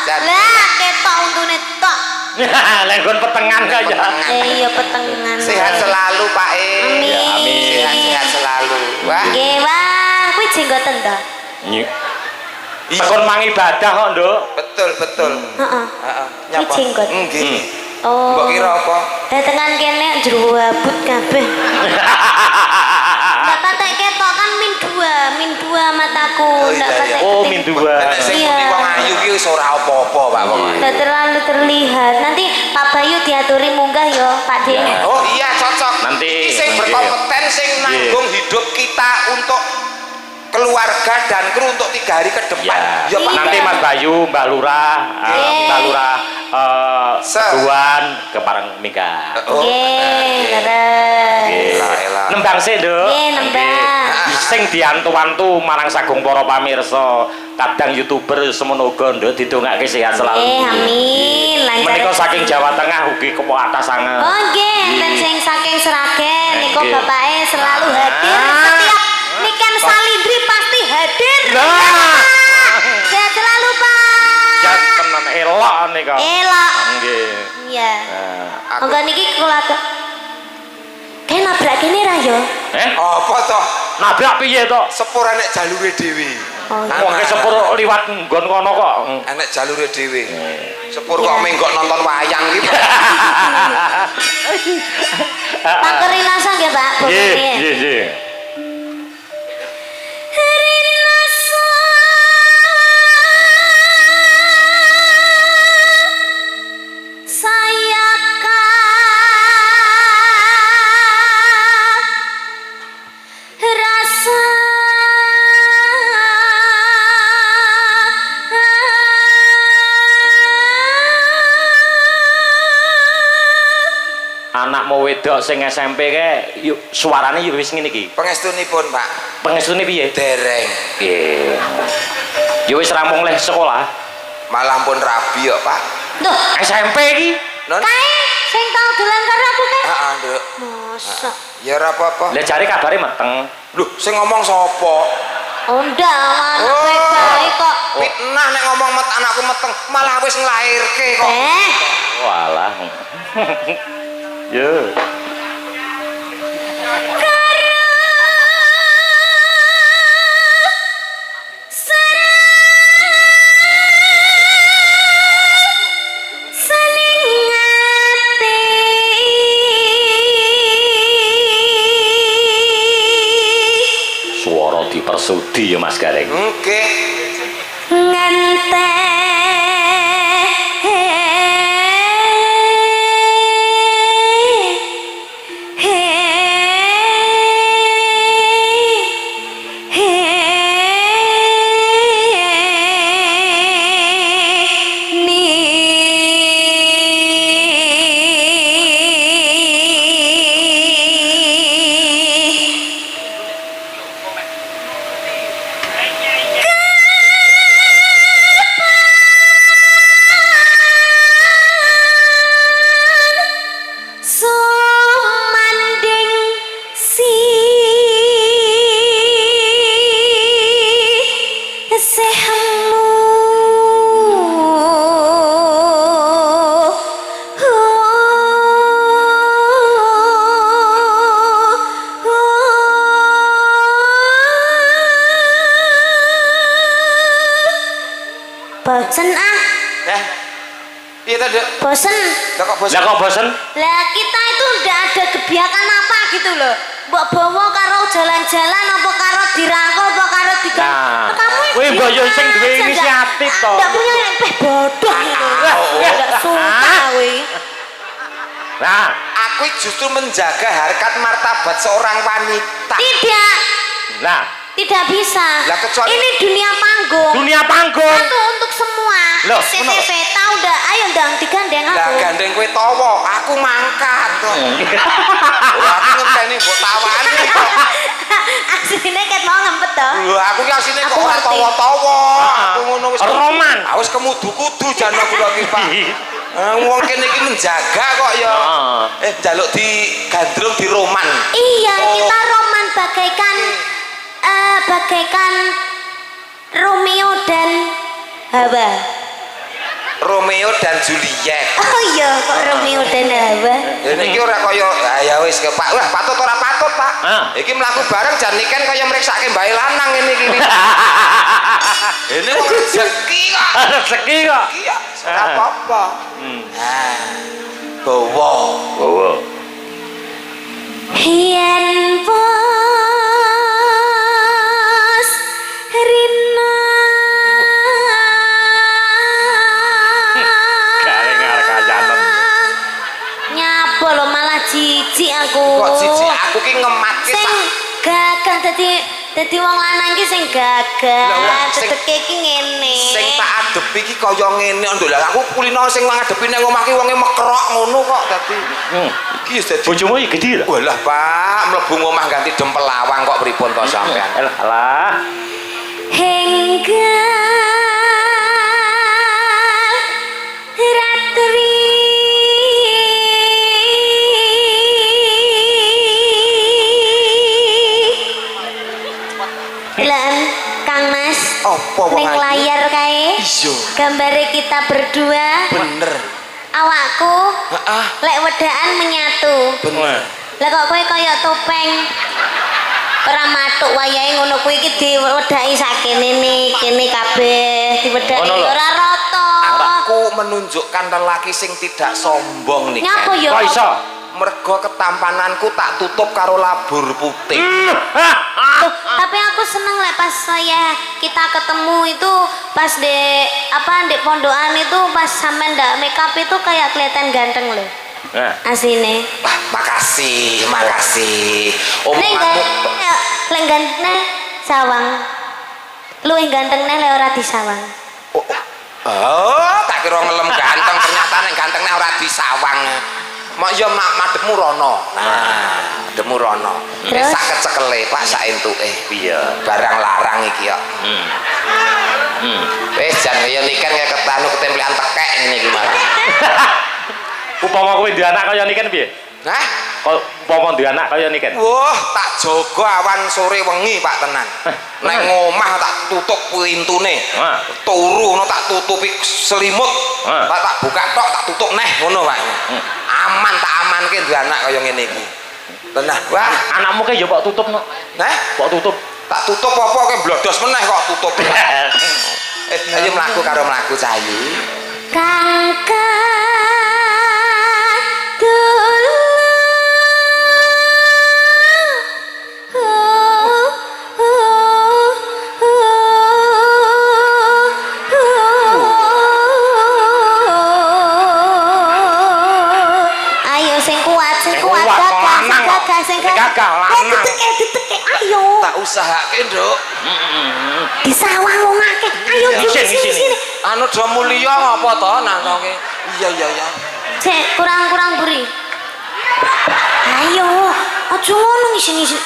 [SPEAKER 2] Lah, ketok untune tok.
[SPEAKER 3] Lenggon petengan aja.
[SPEAKER 2] Iya petengan.
[SPEAKER 1] Sehat selalu, Pak E.
[SPEAKER 2] Amin.
[SPEAKER 3] Ya, amin.
[SPEAKER 1] Sehat selalu. Wah.
[SPEAKER 2] Nggih, Wah, kuwi jenggoten to?
[SPEAKER 3] Nyik. Tekon mangibadah kok, Nduk.
[SPEAKER 1] Betul.
[SPEAKER 2] Heeh.
[SPEAKER 1] Heeh.
[SPEAKER 2] Kuwi jenggot.
[SPEAKER 1] Nggih.
[SPEAKER 2] Oh.
[SPEAKER 1] Mbok kira apa?
[SPEAKER 2] Datengan kene jero abut kabeh. Ndak patek ketok kan min dua mataku.
[SPEAKER 1] Oh, iya,
[SPEAKER 2] Ndak
[SPEAKER 1] iya.
[SPEAKER 2] patek.
[SPEAKER 3] Oh, min dua.
[SPEAKER 1] Nek sing
[SPEAKER 2] Iya.
[SPEAKER 1] muni wong ayu ki wis ora apa-apa, Pak wong ayu.
[SPEAKER 2] Ndak terlalu terlihat. Nanti Pak Bayu diaturi munggah yo, Pak De.
[SPEAKER 1] Oh iya cocok.
[SPEAKER 3] Nanti,
[SPEAKER 1] Iki sing
[SPEAKER 3] nggih.
[SPEAKER 1] berkompeten sing nanggung hidup kita untuk keluarga dan kru untuk 3 hari ke depan.
[SPEAKER 3] Ya,
[SPEAKER 1] Ya, Pak.
[SPEAKER 3] nanti Mas Bayu, Mbak Lurah, Mbak Lurah Seguan ke Parang Mika.
[SPEAKER 1] Oh,
[SPEAKER 2] Nggih, leres.
[SPEAKER 1] Elah.
[SPEAKER 3] Nembang sih, Nduk.
[SPEAKER 2] Nggih, nembang.
[SPEAKER 3] Nggih. Sing diantu-antu marang sagung para pamirsa, kadang YouTuber semono uga Nduk didongake sehat selalu.
[SPEAKER 2] Amin. Lancar.
[SPEAKER 3] Menika saking Jawa Tengah ugi kepo atas sanget.
[SPEAKER 2] Oh nggih, enten sing saking Sragen niku
[SPEAKER 3] Nggih.
[SPEAKER 2] bapake selalu hadir setiap niken Salindri pasti hadir.
[SPEAKER 3] Nah.
[SPEAKER 2] Sehat selalu, Pak.
[SPEAKER 3] Jantenan elok nika.
[SPEAKER 2] Elok.
[SPEAKER 3] Nggih.
[SPEAKER 2] Iya.
[SPEAKER 3] Nah.
[SPEAKER 2] Monggo niki kula kayak nabrak kene ra yo.
[SPEAKER 1] Apa toh?
[SPEAKER 3] Nabrak piye to?
[SPEAKER 1] Sepur enek jalure dhewe.
[SPEAKER 2] Oh, iya.
[SPEAKER 3] Wong ke sepur liwat nggon kono kok.
[SPEAKER 1] Enek jalure dhewe. Sepur kok menggok nonton wayang iki.
[SPEAKER 2] Pak Kerinasa nggih, Pak.
[SPEAKER 3] Nggih.
[SPEAKER 2] Saya rasa
[SPEAKER 3] Anak mau wedok sing SMP ke yuk suarane yuk wis ngene iki.
[SPEAKER 1] Pengestunipun, Pak.
[SPEAKER 3] Pengestune piye?
[SPEAKER 1] Dereng.
[SPEAKER 3] Nggih. Yo wis rampung leh sekolah.
[SPEAKER 1] Malah pun rabi kok, Pak.
[SPEAKER 2] Duh,
[SPEAKER 3] SMP iki.
[SPEAKER 1] Non.
[SPEAKER 2] kae sing tau dolan karo aku kae.
[SPEAKER 1] Heeh, Nduk.
[SPEAKER 2] Mosok.
[SPEAKER 1] Ya ora apa-apa.
[SPEAKER 3] Lah jare kabare meteng.
[SPEAKER 1] Loh, sing ngomong sapa?
[SPEAKER 2] Oh, ndak, anak baik kok.
[SPEAKER 1] Fitnah nek ngomong anakku meteng, malah wis nglairke kok.
[SPEAKER 3] Walah. Yo. Suara dipersudi ya Mas Gareng.
[SPEAKER 1] Nggih.
[SPEAKER 2] Ngante sumanding si sehemu boten ah.
[SPEAKER 1] Eh, Iya tadi.
[SPEAKER 2] Bosen.
[SPEAKER 1] Lah kok bosen?
[SPEAKER 3] Lah kok bosen?
[SPEAKER 2] Lah kita itu ndak ada kebiakan apa gitu loh. Mbok bawa karo jalan-jalan apa karo dirangkul apa karo digang.
[SPEAKER 3] Nah,
[SPEAKER 2] Kamu
[SPEAKER 3] kowe mbok yo sing duwe
[SPEAKER 2] aja,
[SPEAKER 3] inisiatif to.
[SPEAKER 2] Ndak punya bodoh gitu. Ndak suka kowe.
[SPEAKER 3] Nah,
[SPEAKER 1] aku justru menjaga harkat martabat seorang wanita.
[SPEAKER 2] Tidak.
[SPEAKER 3] nah,
[SPEAKER 2] Tidak bisa.
[SPEAKER 1] Lah, kecuali-
[SPEAKER 2] ini dunia panggung.
[SPEAKER 3] dunia panggung.
[SPEAKER 2] Satu untuk semua.
[SPEAKER 3] Loh,
[SPEAKER 2] CCTV tahu dah. Ayo ndang digandeng
[SPEAKER 1] Lah
[SPEAKER 2] aku.
[SPEAKER 1] gandeng kowe tawa, aku mangkat kok. Lha aku ngenteni mbok tawani kok.
[SPEAKER 2] Asline ket mau ngempet to.
[SPEAKER 1] Lho aku ki asine kok
[SPEAKER 2] Aku
[SPEAKER 1] ora
[SPEAKER 2] ngerti.
[SPEAKER 1] tawa-tawa. Aku ngono wis
[SPEAKER 3] Roman.
[SPEAKER 1] Wis kemudu-kudu jan aku lagi Pak. Wong kene iki menjaga kok ya. Njaluk digandrung di Roman.
[SPEAKER 2] Iya,
[SPEAKER 1] Oh.
[SPEAKER 2] kita roman bagaikan Romeo dan Hawa.
[SPEAKER 1] Romeo dan Juliet.
[SPEAKER 2] Oh iya, kok Romeo dan Hawa.
[SPEAKER 1] Ini iki ora kaya ya wis ke Pak. Wah, patut ora patut, Pak. Iki mlaku bareng jan niken kaya mriksake mbae lanang ngene iki. Ini wong rezeki kok.
[SPEAKER 3] Rezeki kok.
[SPEAKER 1] Iya, ora apa-apa. Nah. Bawa.
[SPEAKER 3] Oh.
[SPEAKER 2] Yen bos rina
[SPEAKER 3] Galengar kajanen.
[SPEAKER 2] nyapa lo malah jijik aku.
[SPEAKER 1] Kok jijik aku ki ngematke
[SPEAKER 2] Sing
[SPEAKER 1] tak
[SPEAKER 2] gagah dadi wong lanang ki sing
[SPEAKER 1] Lah,
[SPEAKER 2] gagah,
[SPEAKER 1] wah, sing-
[SPEAKER 2] teteke ki ngene.
[SPEAKER 1] sing tak adepi ki kaya ngene nduk. Lah aku kulino sing ngadepi nang omah ki wonge mekrok ngono kok dadi. Iki wis dadi
[SPEAKER 3] Bojomu iki gedhi lho.
[SPEAKER 1] walah Pak, mlebu omah ganti dempel lawang kok pripun to sampean.
[SPEAKER 3] Alah.
[SPEAKER 2] Hingga ratri lan Kang Mas
[SPEAKER 1] Apa wong
[SPEAKER 2] ning
[SPEAKER 1] aku?
[SPEAKER 2] layar kae
[SPEAKER 1] Iya,
[SPEAKER 2] gambare kita berdua
[SPEAKER 1] bener.
[SPEAKER 2] awakku
[SPEAKER 1] Heeh,
[SPEAKER 2] lek wedaan menyatu
[SPEAKER 1] bener.
[SPEAKER 2] lah kok kowe kaya topeng ora matuk wayahe ngono kuwi iki diwedhaki sakene kene kabeh diwedhaki
[SPEAKER 3] Ngono lho.
[SPEAKER 2] ora rata.
[SPEAKER 1] Aku menunjukkan lelaki sing tidak sombong nih.
[SPEAKER 2] Nyapa ya?
[SPEAKER 3] Kok iso?
[SPEAKER 1] Mergo ketampananku tak tutup karo labur putih.
[SPEAKER 2] Tuh, tapi aku seneng lek pas saya kita ketemu itu pas di pondokan itu pas sampean ndak make up itu kayak kelihatan ganteng loh.
[SPEAKER 3] Nah,
[SPEAKER 2] Asine.
[SPEAKER 1] Wah, makasih, makasih.
[SPEAKER 2] Ning
[SPEAKER 1] Omonganmu
[SPEAKER 2] lek ganteng sawang. Luwih ganteng lek ora disawang.
[SPEAKER 1] Oh, tak kira ngelem ganteng, ternyata nek gantengnya ora disawang. Mak ya madhepmu rono. Nah, madhepmu rono.
[SPEAKER 2] Terus?
[SPEAKER 1] Sak kecekele Pak sak entuke.
[SPEAKER 3] iya.
[SPEAKER 1] Barang larang iki ya. Wis jan kaya niken kaya ketanu ketemplean tekek ngene iki malah.
[SPEAKER 3] Upama kowe duwe anak kaya niken piye?
[SPEAKER 1] Hah?
[SPEAKER 3] Kok upama duwe anak kaya niken?
[SPEAKER 1] Wah, tak jaga awan sore wengi Pak tenan. Nek ngomah tak tutup pintune.
[SPEAKER 3] Wah.
[SPEAKER 1] Turu ngono tak tutupi selimut.
[SPEAKER 3] Wah.
[SPEAKER 1] Tak buka tok tak tutup neh ngono Pak. Aman tak amanke duwe anak kaya ngene iki. Tenan. Wah,
[SPEAKER 3] Anakmu ke ya kok tutup no.
[SPEAKER 1] nah,
[SPEAKER 3] Kok tutup?
[SPEAKER 1] tak tutup apa ke blodos meneh kok tutup. Ayo mlaku karo mlaku cayu.
[SPEAKER 2] Kakak dulu ayo sing kuat
[SPEAKER 3] Sing kuat, lanang kok.
[SPEAKER 2] gagah sing
[SPEAKER 3] Sing gagah, lanang.
[SPEAKER 2] diteke ayo
[SPEAKER 1] Tak usahake, Nduk.
[SPEAKER 2] disawang wong akeh ayo
[SPEAKER 3] Iya,
[SPEAKER 2] di
[SPEAKER 3] sini,
[SPEAKER 2] sini
[SPEAKER 3] sini.
[SPEAKER 1] Anu do mulya apa to nangke? Iya iya ya.
[SPEAKER 2] Cek kurang buri. Ayo, aja ngono ngisi-ngisi.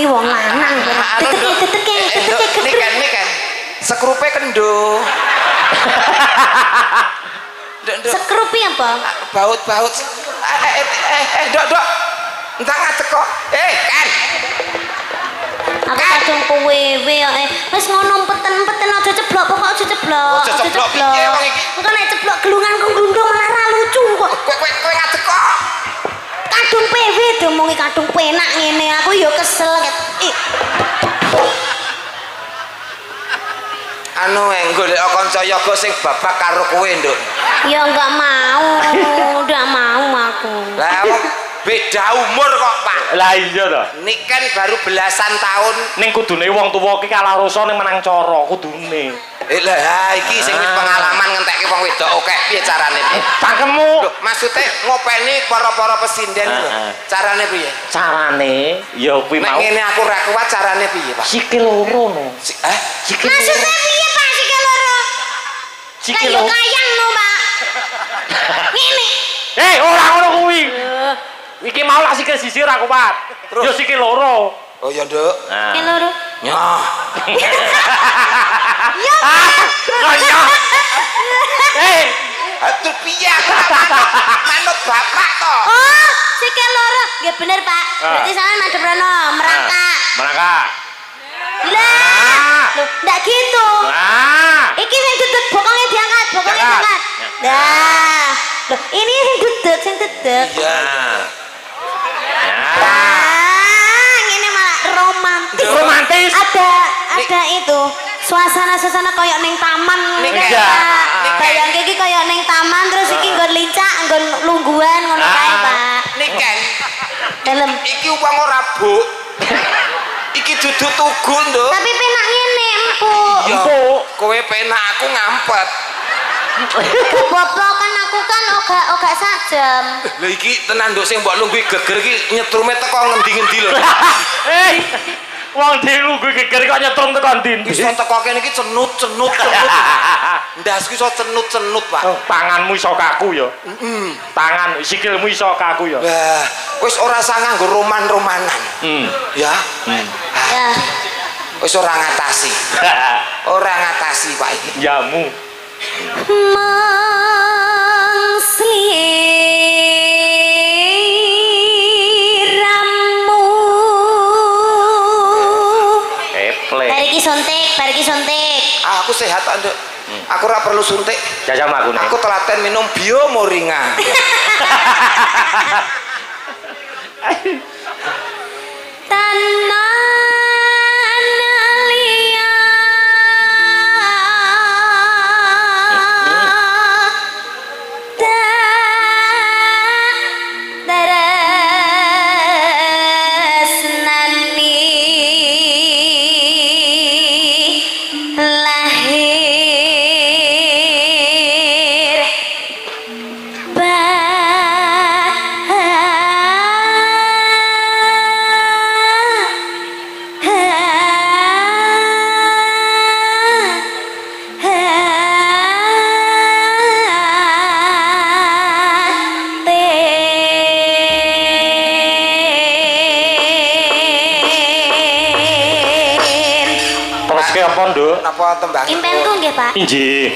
[SPEAKER 2] Wong lanang. Teteke.
[SPEAKER 1] Niken. Sekrupe kendo. Nduk.
[SPEAKER 2] Sekrupi apa?
[SPEAKER 1] Baut. Nduk. Entah ngadeg kok. Kan.
[SPEAKER 2] Aku kadung kowewe kok. Wis ngono peten aja ceblok, pokok aja ceblok.
[SPEAKER 1] Aja ceblok piye wong iki?
[SPEAKER 2] Engko nek ceblok gelungan kok glundung malah ra lucu kok.
[SPEAKER 1] Kowe ngadeg kok.
[SPEAKER 2] Kadung PW diomongi kadung penak ngene. Aku ya kesel ket.
[SPEAKER 1] Anu golek kanca yoga sing babak karo kowe, Nduk.
[SPEAKER 2] Ya enggak mau, enggak mau aku.
[SPEAKER 1] Lah wong beda umur kok, Pak.
[SPEAKER 3] Lah iya to.
[SPEAKER 1] Nik kan baru belasan tahun.
[SPEAKER 3] Ning kudune wong tuwa iki kalah rasa ning menang cara kudune.
[SPEAKER 1] Lah iki sing wis pengalaman ngentekke wong wedok akeh piye carane piye?
[SPEAKER 3] Cangkemmu.
[SPEAKER 1] Lho, maksudnya ngopeni para-para pesinden lho. Carane piye?
[SPEAKER 3] Carane ya kuwi
[SPEAKER 1] Nek
[SPEAKER 3] mau.
[SPEAKER 1] ngene aku ra kuat carane piye, Pak?
[SPEAKER 3] Sikil loro no. Sikil
[SPEAKER 2] Maksudnya piye Pak sikil loro?
[SPEAKER 3] Sikil
[SPEAKER 2] Kayak
[SPEAKER 3] loro.
[SPEAKER 2] kayang no Pak. Ngene.
[SPEAKER 3] Ora ngono kuwi. Iki mau lak sikil siji ra kuat.
[SPEAKER 1] Terus?
[SPEAKER 3] Ya sikil loro.
[SPEAKER 1] Oh ya, Nduk.
[SPEAKER 2] Sikil loro.
[SPEAKER 1] Nyah.
[SPEAKER 2] Ya.
[SPEAKER 3] Nyah.
[SPEAKER 1] Aduh piye aku manut bapak to.
[SPEAKER 2] Oh, sikil loro. Ya bener Pak. Berarti sampean madhep rono, merangkak.
[SPEAKER 3] Merangkak.
[SPEAKER 2] Lah. Loh, ndak gitu.
[SPEAKER 3] Nah.
[SPEAKER 2] Iki sing duduk bokongnya diangkat, bokongnya diangkat. Nah. Loh, ini sing duduk.
[SPEAKER 1] Iya.
[SPEAKER 2] Ah, ini malah romantis.
[SPEAKER 3] Romantis.
[SPEAKER 2] Ada itu suasana koyok neng taman
[SPEAKER 1] Ning
[SPEAKER 2] ngono
[SPEAKER 3] iya.
[SPEAKER 2] Pak. Bayangke iki koyok neng taman terus iki nggon lincak, nggon lungguhan ngono kae, Pak.
[SPEAKER 1] Niken.
[SPEAKER 2] Dalem.
[SPEAKER 1] Iki wong ora buk. Iki dudu tugu, Nduk.
[SPEAKER 2] Tapi penak ngene, Empuk.
[SPEAKER 1] Ya,
[SPEAKER 3] Empuk.
[SPEAKER 1] kowe penak aku ngampet.
[SPEAKER 2] Bobo kan aku kan oga sajam.
[SPEAKER 1] Lha iki tenan Nduk sing mbok lungguhi geger iki nyetrume teko ngendi-ngendi lho.
[SPEAKER 3] Wong dhewe kuwi geger kok nyetrum teko ndi?
[SPEAKER 1] Iso teko kene iki cenut. Ndas ku iso cenut, Pak.
[SPEAKER 3] Tanganmu iso kaku ya. Tangan sikilmu iso kaku ya.
[SPEAKER 1] Lah, wis ora usah nganggo roman-romanan. Ya.
[SPEAKER 2] Ya.
[SPEAKER 1] Wis ora ngatasi. Ora ngatasi, Pak iki.
[SPEAKER 3] Jamu.
[SPEAKER 2] Sliramu.
[SPEAKER 3] Eple.
[SPEAKER 2] Bariki suntik.
[SPEAKER 1] Aku sehat, Nduk. Aku ora perlu suntik.
[SPEAKER 3] Jajal aku nih.
[SPEAKER 1] Aku telaten minum biomoringa.
[SPEAKER 2] Tanan liya daresnani lahir
[SPEAKER 3] Terus ke apa, Nduk?
[SPEAKER 1] Napa tembang?
[SPEAKER 2] Impenku nggih, Pak.
[SPEAKER 3] Injih.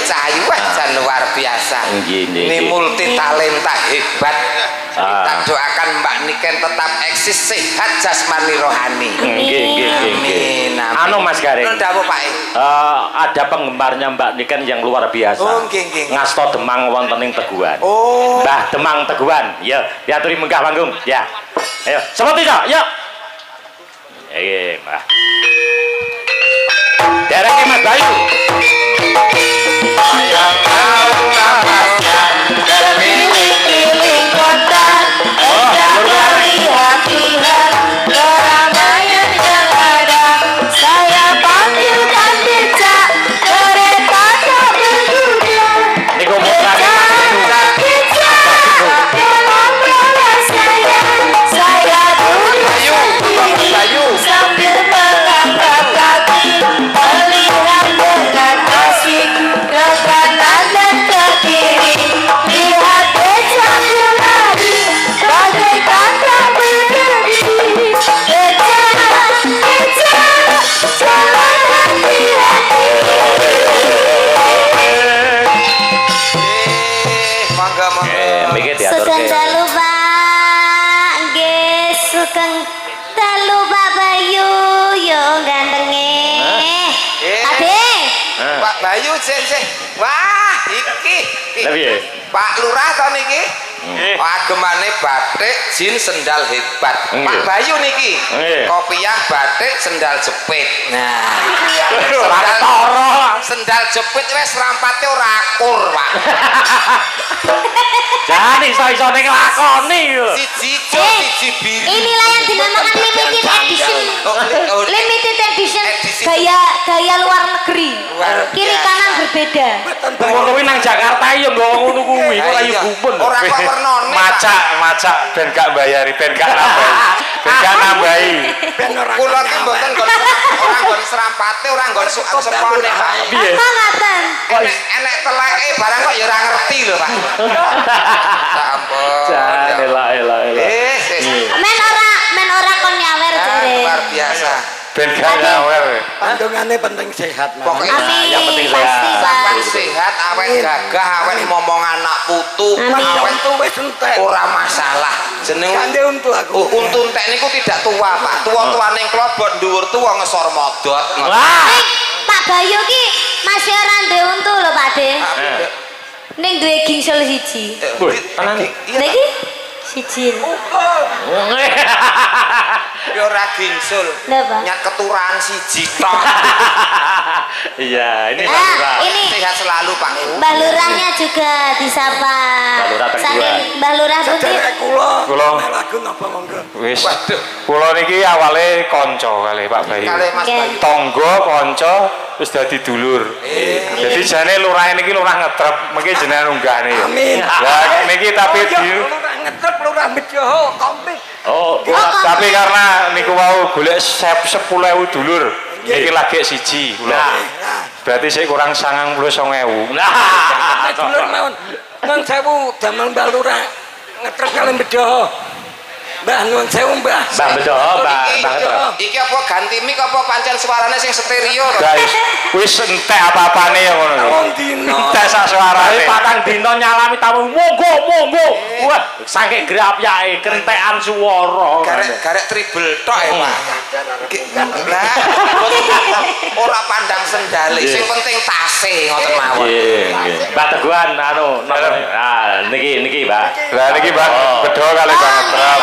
[SPEAKER 1] Cahayu jan luar biasa.
[SPEAKER 3] Nggih, nggih.
[SPEAKER 1] Ini multi talenta hebat. Kita doakan Mbak Niken tetap eksis sehat jasmani rohani.
[SPEAKER 3] Amin. Anu Mas Garing.
[SPEAKER 1] Nun dawuh Pak.
[SPEAKER 3] Ada penggemarnya Mbak Niken yang luar biasa.
[SPEAKER 1] Oh, nggih.
[SPEAKER 3] Ngasto Demang wonten ing Teguhan.
[SPEAKER 1] Oh.
[SPEAKER 3] Mbah Demang Teguhan. Ya, diaturi munggah panggung. Ya. Ayo, seperti itu. Yuk. Iya, Mbah. Derek Mas Bayu.
[SPEAKER 1] Sayang nafasnya
[SPEAKER 2] Keliling-keliling kota, hendak melihat Tuhan, keramaian yang ada. Saya panggilkan beca, mereka tak berguna.
[SPEAKER 3] Niku mutrane
[SPEAKER 2] Beca, dalam bola saya duduk sendiri sambil mengangkat kaki, melihat dengan asik ke kanan dan ke kiri. Lihat beca berlari bagaikan tak berdiri. Beca, jalan hati-hati.
[SPEAKER 1] Mangga.
[SPEAKER 3] mikir diatur.
[SPEAKER 2] Sugeng dalu Pak, nggih sugeng dalu Pak Bayu, yo gantenge. Ade,
[SPEAKER 1] Pak Bayu sih. Wah, iki.
[SPEAKER 3] Lah piye?
[SPEAKER 1] Pak Lurah to niki? Agemane batik jin sendal hebat. Pak Bayu niki. Kopiah batik sendal jepit. Nah. Sendal jepit wis rampate ora akur, Pak.
[SPEAKER 3] Jangan iso-isone nglakoni lho.
[SPEAKER 1] Siji hijau, siji biru.
[SPEAKER 2] inilah yang dinamakan limited edition. Limited edition
[SPEAKER 1] Edisi.
[SPEAKER 2] gaya luar negeri.
[SPEAKER 1] Luar
[SPEAKER 2] Kiri
[SPEAKER 1] biasa.
[SPEAKER 2] kanan berbeda.
[SPEAKER 3] Ngono kuwi nang Jakarta ya nggawa ngono kuwi, kok ayu gumun.
[SPEAKER 1] Ora kok wernane.
[SPEAKER 4] Macak ben gak bayari, ben gak nambahi.
[SPEAKER 1] Kula ki mboten nggon ora nggon serampate, ora nggon sepone, Pak.
[SPEAKER 3] Piye?
[SPEAKER 2] Apa ngaten?
[SPEAKER 1] Enek teleke barang kok ya ora ngerti lho, Pak. Ya ampun.
[SPEAKER 3] Elah.
[SPEAKER 2] Men ora kon nyawer jare.
[SPEAKER 1] Luar biasa.
[SPEAKER 4] Ben gak nyawer.
[SPEAKER 5] Kandungannya penting sehat, Mas.
[SPEAKER 1] Pokoknya
[SPEAKER 2] Amin.
[SPEAKER 3] yang penting
[SPEAKER 2] Pasti,
[SPEAKER 3] sehat.
[SPEAKER 2] Pak.
[SPEAKER 1] sampean sehat, awet gagah, awet ngomong anak putu,
[SPEAKER 2] Amin.
[SPEAKER 1] awet
[SPEAKER 5] Untu wis entek.
[SPEAKER 1] ora masalah. Jeneng
[SPEAKER 5] Kande untu aku.
[SPEAKER 1] untu entek niku tidak tua, Pak. Tua-tuane klobot dhuwur tuwa ngesor modot.
[SPEAKER 3] Wah.
[SPEAKER 2] Ning Pak Bayu ki masih ora ndek untu lho, Pak De. Ning duwe gingsul siji.
[SPEAKER 3] Wih, tenan.
[SPEAKER 2] Niki siji.
[SPEAKER 1] Ya ora gingsul.
[SPEAKER 2] Lha, Pak.
[SPEAKER 1] Nyat keturaan siji tok.
[SPEAKER 3] Iya, ini
[SPEAKER 2] Ah,
[SPEAKER 3] Lurah.
[SPEAKER 2] ini
[SPEAKER 1] Sehat selalu, Pak.
[SPEAKER 2] Mbah Lurahnya juga disapa.
[SPEAKER 3] Mbah Lurah Teguhan.
[SPEAKER 2] Saking Mbah Lurah pundi?
[SPEAKER 5] Sadare kula.
[SPEAKER 4] Kula.
[SPEAKER 5] Lagu napa monggo?
[SPEAKER 4] Wis.
[SPEAKER 1] Waduh.
[SPEAKER 4] Kula niki awale kanca kali Pak Bayu.
[SPEAKER 1] Kali Mas
[SPEAKER 2] Oke.
[SPEAKER 1] Bayu.
[SPEAKER 4] Tangga kanca wis dadi dulur. Jadi jane lurah niki lurah ngetrep, mengki jenengan unggahne ya.
[SPEAKER 5] Amin.
[SPEAKER 4] Lah niki tapi
[SPEAKER 5] Oh,
[SPEAKER 4] di
[SPEAKER 5] lurah ngetrep, lurah Bejoho, komplit.
[SPEAKER 3] Oh,
[SPEAKER 4] tapi karena niku wau golek 10.000 dulur. Niki lagi siji kula. Berarti sik kurang 99.000.
[SPEAKER 3] nah,
[SPEAKER 5] Dulur mawon. Nun sewu damel Mbah Lurah ngetrep kalian Bejoho. Mbah nun sewu Mbah.
[SPEAKER 3] Mbah Bejoho, Mbah Ngetrep.
[SPEAKER 1] Iki apa ganti mic apa pancen suarane sing stereo to?
[SPEAKER 4] Guys, wis entek apa-apane ya ngono lho.
[SPEAKER 5] Wong dino.
[SPEAKER 4] Entek sak
[SPEAKER 3] Tapi
[SPEAKER 4] suarane.
[SPEAKER 3] patang dino nyalami tamu monggo. Wah, saking grapyake kentekan swara.
[SPEAKER 1] Garek triple tok ya, Pak. Lah, ora pandang sendale, sing penting tase ngoten mawon.
[SPEAKER 3] Nggih. Mbah Teguhan anu napa? Ah, niki, Mbah.
[SPEAKER 4] Lah niki Mbak Bedo kali Bang Ngetrep.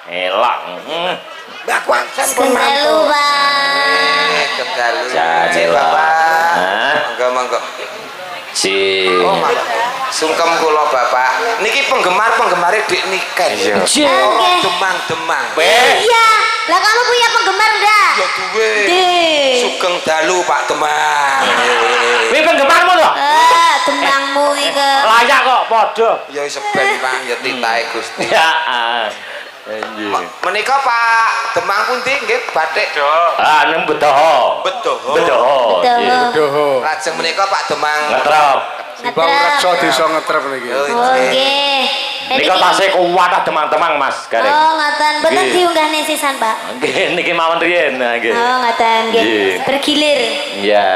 [SPEAKER 3] Elak.
[SPEAKER 5] Mbah Kwansen pun
[SPEAKER 2] Kendelu,
[SPEAKER 5] mantu.
[SPEAKER 2] Pak.
[SPEAKER 1] Kedalu.
[SPEAKER 3] Jadi,
[SPEAKER 1] Bapak.
[SPEAKER 3] Hah?
[SPEAKER 1] Monggo.
[SPEAKER 3] Si.
[SPEAKER 1] Oh, malah. Sungkem kula Bapak. Niki penggemar-penggemare Dik Niken.
[SPEAKER 4] Iya.
[SPEAKER 1] Oh,
[SPEAKER 2] Oke.
[SPEAKER 1] demang-demang.
[SPEAKER 2] Iya. Lah kamu punya penggemar enggak?
[SPEAKER 1] Ya duwe.
[SPEAKER 2] Deh.
[SPEAKER 1] Sugeng dalu Pak Demang.
[SPEAKER 3] Kuwi penggemarmu lho.
[SPEAKER 2] Demangmu iki.
[SPEAKER 3] Layak kok padha.
[SPEAKER 1] Ya wis ben Pak, ya titahe Gusti.
[SPEAKER 3] Ya. Anjir.
[SPEAKER 1] Menika Pak Demang pundi nggih batik
[SPEAKER 3] Ah, nang Bedoho.
[SPEAKER 1] Bedoho.
[SPEAKER 3] Bedoho.
[SPEAKER 2] Bedoho.
[SPEAKER 1] Lajeng menika Pak Demang.
[SPEAKER 3] Ngetrep.
[SPEAKER 5] Bang Rekso desa ngetrep niki.
[SPEAKER 1] Oh,
[SPEAKER 2] Oh, nggih.
[SPEAKER 3] Nika tasih kuat teman-teman Mas Gareng.
[SPEAKER 2] Oh, ngaten. Mboten
[SPEAKER 3] Nggih.
[SPEAKER 2] diunggahne sisan, Pak.
[SPEAKER 3] Nggih, niki mawon riyen. Nah, nggih.
[SPEAKER 2] Oh, ngaten nggih.
[SPEAKER 3] Nggih.
[SPEAKER 2] Bergilir.
[SPEAKER 3] Iya.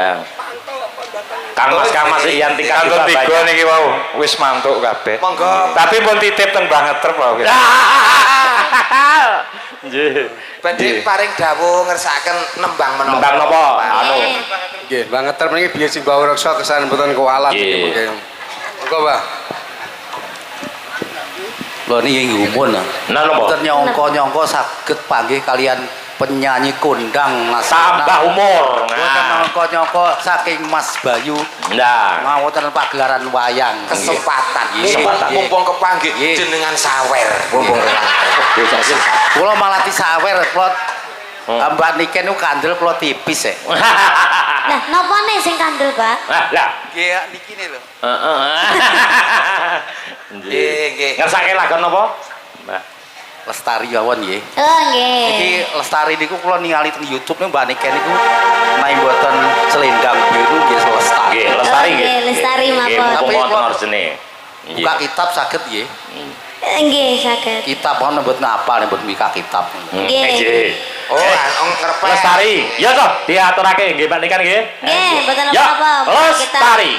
[SPEAKER 3] Kang Mas Ian tingkat
[SPEAKER 4] Kantor
[SPEAKER 3] juga
[SPEAKER 4] 3
[SPEAKER 3] banyak.
[SPEAKER 4] niki wau wis mantuk kabeh.
[SPEAKER 1] Monggo.
[SPEAKER 4] Tapi pun titip teng banget trep wae.
[SPEAKER 3] Nggih.
[SPEAKER 1] Badhe paring dawuh ngersakaken nembang menapa.
[SPEAKER 3] Nembang napa? Anu.
[SPEAKER 6] Nggih, banget mriki biyen sing bawa reksa kesan mboten kualat
[SPEAKER 3] Nggih.
[SPEAKER 6] nggih. Monggo, Pak.
[SPEAKER 7] Lho niki ngumun.
[SPEAKER 3] Nah napa?
[SPEAKER 7] Mboten nyangka-nyangka saged panggih kalian penyanyi kondang nasional.
[SPEAKER 3] Tambah umur.
[SPEAKER 7] Mboten
[SPEAKER 3] Nah.
[SPEAKER 7] nyangka-nyangka saking Mas Bayu
[SPEAKER 3] Nah.
[SPEAKER 7] ngawonten pagelaran wayang.
[SPEAKER 1] Kesempatan.
[SPEAKER 7] Nggih.
[SPEAKER 1] Mumpung kepanggih
[SPEAKER 7] Nggih.
[SPEAKER 1] jenengan sawer. Mumpung
[SPEAKER 7] Kula malah disawer kula Mbak Niken niku kandel kula tipis e.
[SPEAKER 2] Nah, napa nih sing kandel, Pak?
[SPEAKER 3] Lah.
[SPEAKER 7] Nggih, niki lho.
[SPEAKER 3] Heeh.
[SPEAKER 1] Nggih, nggih.
[SPEAKER 3] Ngersake lagu napa? Mbak.
[SPEAKER 7] Lestari mawon nggih.
[SPEAKER 2] Oh, nggih.
[SPEAKER 7] Iki Lestari niku kula ningali teng YouTube niku Mbak Niken niku naik mboten selendang biru nggih Lestari.
[SPEAKER 3] Nggih, Lestari
[SPEAKER 2] Oh,
[SPEAKER 3] nggih.
[SPEAKER 2] nggih, Lestari
[SPEAKER 3] Nggih,
[SPEAKER 2] mawon.
[SPEAKER 3] mumpung
[SPEAKER 7] Tapi
[SPEAKER 3] wonten
[SPEAKER 7] kula-
[SPEAKER 3] orsene.
[SPEAKER 7] Buka kitab saged nggih.
[SPEAKER 2] Nggih, saged.
[SPEAKER 7] Kitab kan mboten ngapal mboten mika kitab.
[SPEAKER 2] Nggih.
[SPEAKER 3] Nggih.
[SPEAKER 1] Oh, ngrepek.
[SPEAKER 3] Lestari. Ya toh, diaturake nggih Pak Nikan nggih.
[SPEAKER 2] Nggih, mboten
[SPEAKER 3] Ya,
[SPEAKER 2] apa-apa. Kita
[SPEAKER 3] Lestari.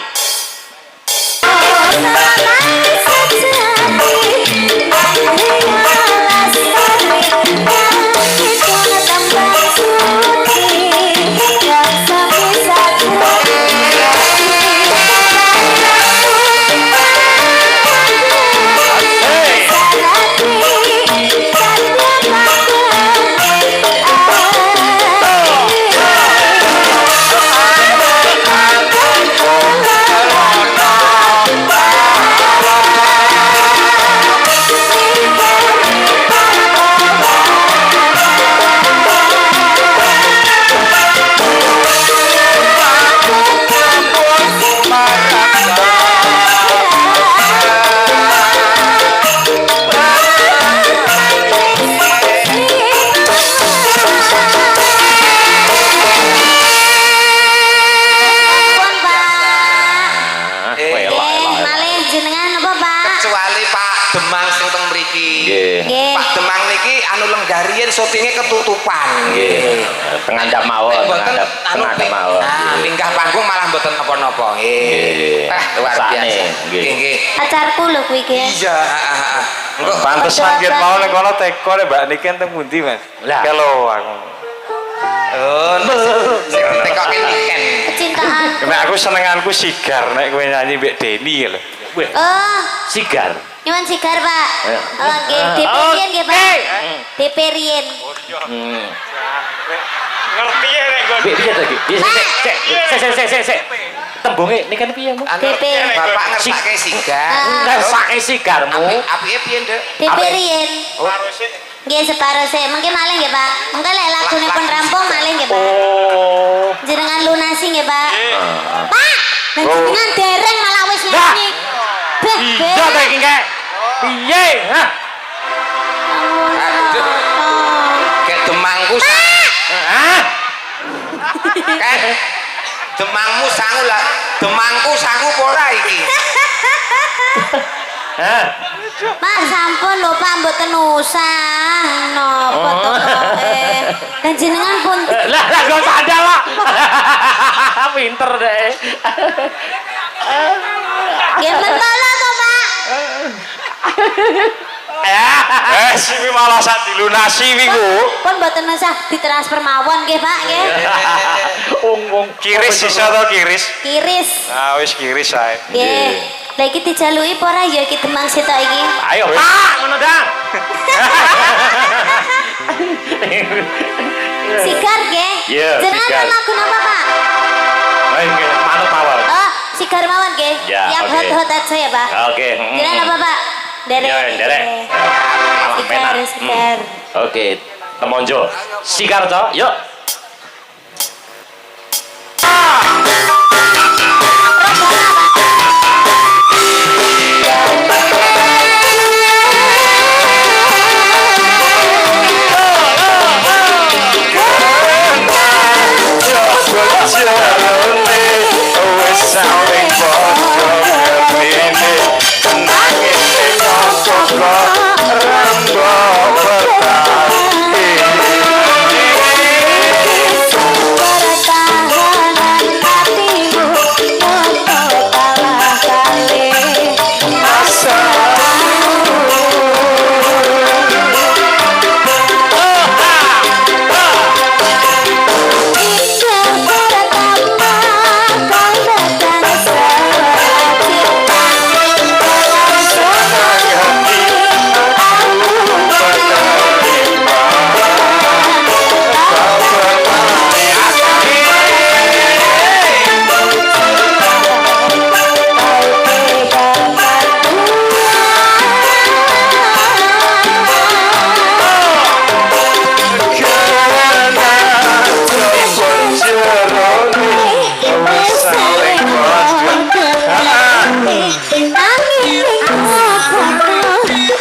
[SPEAKER 2] pun, Pak.
[SPEAKER 1] Eh,
[SPEAKER 3] Elok,
[SPEAKER 2] Nggih,
[SPEAKER 3] elok, elok.
[SPEAKER 2] malih jenengan apa, Pak?
[SPEAKER 1] kecuali Pak Demang sing teng mriki.
[SPEAKER 3] Nggih.
[SPEAKER 2] Nggih.
[SPEAKER 1] Pak Demang niki anu lenggarian syutinge ketutupan.
[SPEAKER 3] Nggih. Tengandap mawon,
[SPEAKER 1] Mboten
[SPEAKER 3] tengandap mawon.
[SPEAKER 1] Nah, minggah panggung malah mboten napa-napa. Nggih.
[SPEAKER 3] Nggih.
[SPEAKER 1] Luar
[SPEAKER 3] Sakne,
[SPEAKER 1] biasa.
[SPEAKER 3] nggih.
[SPEAKER 1] Nggih, nggih.
[SPEAKER 2] Pacarku lho kuwi, nggih.
[SPEAKER 1] Iya, engko
[SPEAKER 4] Pantesan yen mau nek kono teko nek Mbak Niken teng pundi, Mas?
[SPEAKER 3] Lah.
[SPEAKER 4] Kelo aku.
[SPEAKER 1] oh, sing tekoke niken.
[SPEAKER 2] Kecintaan.
[SPEAKER 4] Nek aku senenganku sigar nek kowe nyanyi mbek Deni lho.
[SPEAKER 3] Wih,
[SPEAKER 2] Oh,
[SPEAKER 3] sigar.
[SPEAKER 2] nyuwun sigar, Pak.
[SPEAKER 3] Ya.
[SPEAKER 2] Oh, nggih, DP riyen nggih, Pak. DP riyen.
[SPEAKER 3] Hmm.
[SPEAKER 4] Ngerti ya nek kowe.
[SPEAKER 3] Piye to iki? Sik. Tembunge nikan piye, Bu?
[SPEAKER 1] Anu,
[SPEAKER 2] DP.
[SPEAKER 1] Bapak ngersake sigar.
[SPEAKER 3] Ngersake sigarmu.
[SPEAKER 1] Apike piye, Nduk?
[SPEAKER 2] DP
[SPEAKER 3] Apa?
[SPEAKER 2] riyen. Nggih, separuh sik. Mengki malih nggih, Pak. Mengki lek lagune pun rampung malih nggih, Pak.
[SPEAKER 3] Oh.
[SPEAKER 2] Jenengan lunasi nggih, Pak. Pak, lan jenengan dereng malah wis nyanyi. Beh, beh.
[SPEAKER 3] Iya ta iki, Kek? Piye? Hah?
[SPEAKER 1] Aduh. Kayak demangku.
[SPEAKER 3] Hah?
[SPEAKER 1] Kayak demangmu sangu lah. Demangku sangu apa ora iki?
[SPEAKER 3] Hah?
[SPEAKER 2] Pak, sampun lho, Pak, mboten usah. Napa to pokoke. Dan jenengan pun
[SPEAKER 3] Lah gak usah ada, Pak. Pinter deh.
[SPEAKER 2] nggih mentolo to, Pak.
[SPEAKER 4] Sing malah sak dilunasi wiku.
[SPEAKER 2] Pun mboten usah ditransfer mawon nggih, Pak, nggih.
[SPEAKER 3] Ung
[SPEAKER 4] Kiris iso to kiris.
[SPEAKER 2] Kiris.
[SPEAKER 4] Ah wis kiris ae.
[SPEAKER 2] Nggih. Lah iki dijaluki apa ora ya iki Demang sitok iki?
[SPEAKER 3] Ayo, Pak, ngono dang.
[SPEAKER 2] Sigar nggih.
[SPEAKER 3] Iya,
[SPEAKER 2] Jenengan
[SPEAKER 3] sigar.
[SPEAKER 2] lagu napa, Pak?
[SPEAKER 3] Ayo, manut mawon.
[SPEAKER 2] Oh, sigar mawon nggih.
[SPEAKER 3] Ya,
[SPEAKER 2] Yang
[SPEAKER 3] oke.
[SPEAKER 2] hot-hot aja ya, Pak.
[SPEAKER 3] Oke.
[SPEAKER 2] Jenengan apa, Pak? Derek.
[SPEAKER 3] Ya, derek.
[SPEAKER 2] Oke.
[SPEAKER 3] Malah
[SPEAKER 2] Sigar,
[SPEAKER 3] penak.
[SPEAKER 2] sigar.
[SPEAKER 3] Oke, temonjo. Sigar to, yuk.
[SPEAKER 2] Pertahanan hatimu Angin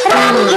[SPEAKER 2] rambut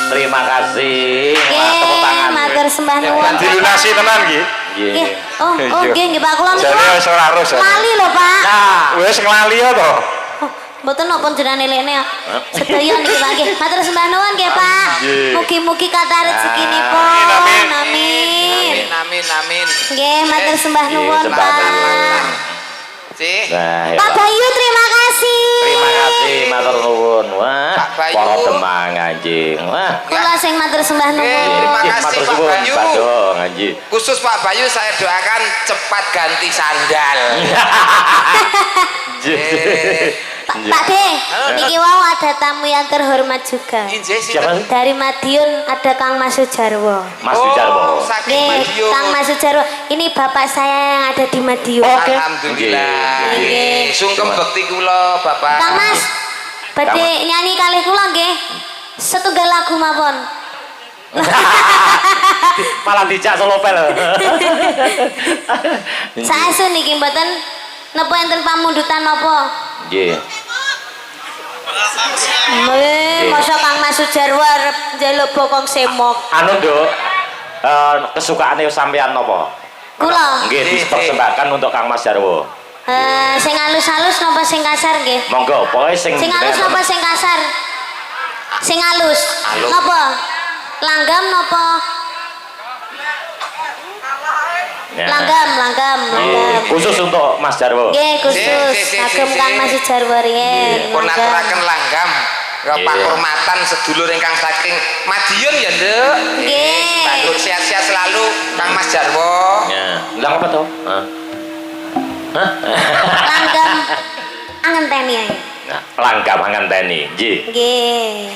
[SPEAKER 3] Terima kasih. Tepuk tangan.
[SPEAKER 2] matur sembah nuwun.
[SPEAKER 4] Dilunasi tenan nggih.
[SPEAKER 2] Nggih. Oh, nggih Pak kula niku.
[SPEAKER 4] Jane wis ora harus.
[SPEAKER 2] Lali lho, Pak.
[SPEAKER 3] Nah,
[SPEAKER 4] Wis nglali ya to.
[SPEAKER 2] Oh, mboten napa jenengan lene ya. Sedaya niki Pak nggih. Matur sembah nuwun nggih, Pak.
[SPEAKER 4] Nggih.
[SPEAKER 2] Mugi-mugi kathah rezekinipun.
[SPEAKER 4] Amin,
[SPEAKER 2] Amin.
[SPEAKER 1] Amin.
[SPEAKER 2] Nggih, matur sembah nuwun,
[SPEAKER 3] sembah
[SPEAKER 2] Pak.
[SPEAKER 3] nuwun.
[SPEAKER 1] Cih.
[SPEAKER 3] nah,
[SPEAKER 2] Pak Bayu terima kasih.
[SPEAKER 3] terima kasih matur nuwun. Wah,
[SPEAKER 1] Pak Bayu.
[SPEAKER 3] para demang anjing. Wah.
[SPEAKER 2] Kula sing matur sembah nuwun.
[SPEAKER 1] Terima
[SPEAKER 3] Nggih,
[SPEAKER 1] kasih,
[SPEAKER 3] matur
[SPEAKER 1] Pak
[SPEAKER 3] suwun,
[SPEAKER 1] Bayu.
[SPEAKER 3] Pak Dong, anjing.
[SPEAKER 1] Khusus Pak Bayu saya doakan cepat ganti sandal.
[SPEAKER 2] Pak De, niki wau ada tamu yang terhormat juga.
[SPEAKER 1] Injih
[SPEAKER 3] Siapa?
[SPEAKER 2] Dari Madiun ada Kang Mas Sujarwo.
[SPEAKER 3] Mas Sujarwo.
[SPEAKER 1] saking
[SPEAKER 2] Nggih,
[SPEAKER 1] Madiun.
[SPEAKER 2] Kang Mas Sujarwo. Ini bapak saya yang ada di Madiun.
[SPEAKER 1] Alhamdulillah.
[SPEAKER 2] Nggih.
[SPEAKER 1] Sungkem bekti kula, Bapak.
[SPEAKER 2] Kang Mas, badhe nyanyi kalih kula nggih. Setunggal lagu mawon.
[SPEAKER 3] Malah dijak selopel.
[SPEAKER 2] Saestu niki mboten napa enten pamundutan napa?
[SPEAKER 3] Nggih.
[SPEAKER 2] Masa Kang Mas Sujarwo arep njaluk bokong semok.
[SPEAKER 3] Anu, Nduk. Kesukaane sampean napa?
[SPEAKER 2] Kula.
[SPEAKER 3] Nggih, dipersembahkan untuk Kang Mas Jarwo.
[SPEAKER 2] Sing halus-halus napa sing kasar nggih?
[SPEAKER 3] Monggo, pokoke sing
[SPEAKER 2] Sing halus napa sing kasar? Sing halus.
[SPEAKER 1] Halus.
[SPEAKER 2] Napa? Langgam napa?
[SPEAKER 3] Ya.
[SPEAKER 2] Langgam.
[SPEAKER 3] Nggih, khusus untuk Mas Jarwo.
[SPEAKER 2] Nggih, khusus
[SPEAKER 1] Si.
[SPEAKER 2] kagem Kang Mas Sujarwo riyen.
[SPEAKER 1] Pun aturaken langgam pakurmatan sedulur ingkang saking Madiun ya, Nduk.
[SPEAKER 2] Nggih.
[SPEAKER 1] Bangun sehat-sehat selalu Kang Mas Jarwo.
[SPEAKER 3] Ya. Lah apa to? Hah? Hah?
[SPEAKER 2] Langgam angenteni ae.
[SPEAKER 3] Nah, langgam ngenteni. Nggih.
[SPEAKER 2] Nggih.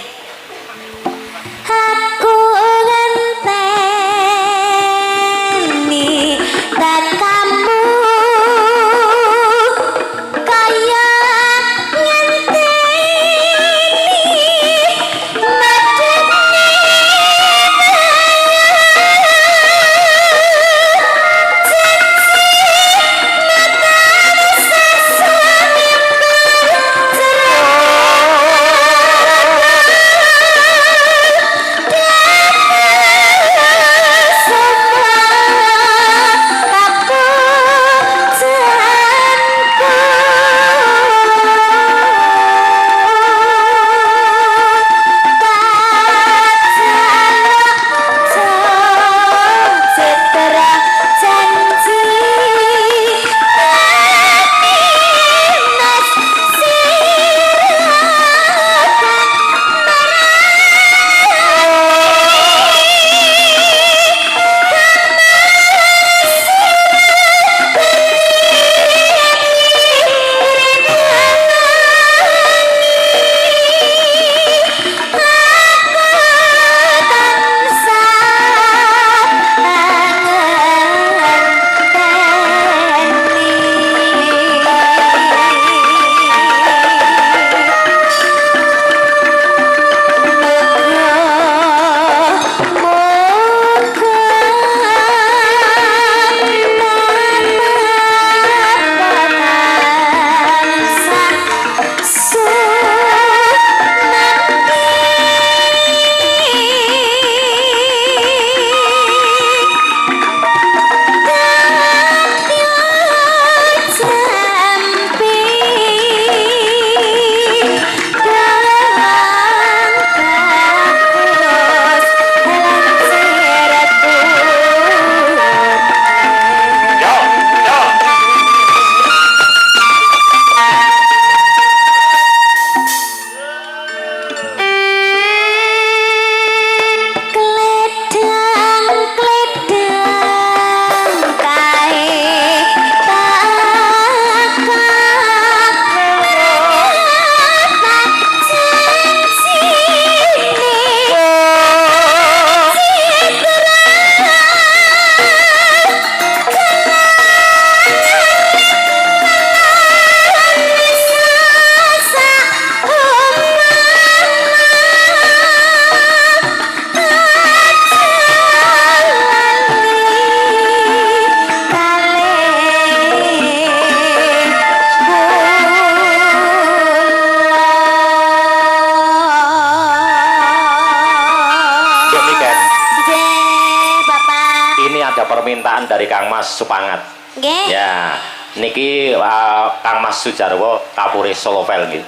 [SPEAKER 2] Aku ngenteni tak kamu kaya ngenteni madeni
[SPEAKER 3] permintaan dari Kang Mas Supangat.
[SPEAKER 2] Nggih.
[SPEAKER 3] Ya, niki Kang Mas Sujarwo Kapolres Solovel nggih.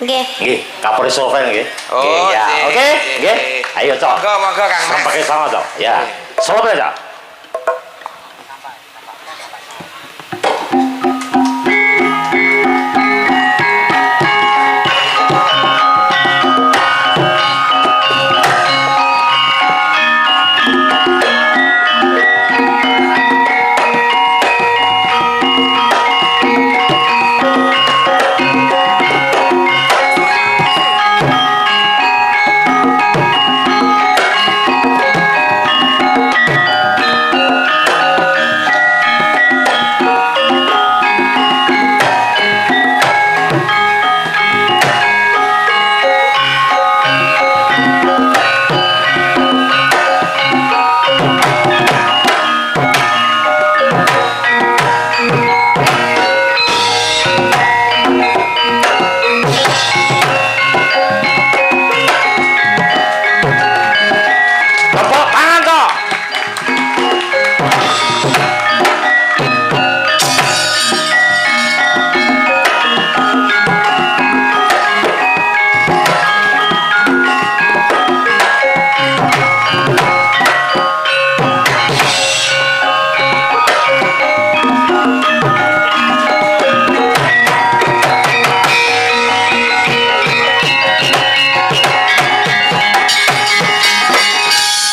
[SPEAKER 2] Nggih.
[SPEAKER 3] Nggih, Kapolres Solovel nggih.
[SPEAKER 1] Oh,
[SPEAKER 3] Nggih, ya.
[SPEAKER 1] sih.
[SPEAKER 3] Oke, nggih. Ayo, Cok.
[SPEAKER 1] Monggo Kang Mas.
[SPEAKER 3] Sampai sama, Cok. Ya. Solovel, Cok. Tepuk tangan, Cok.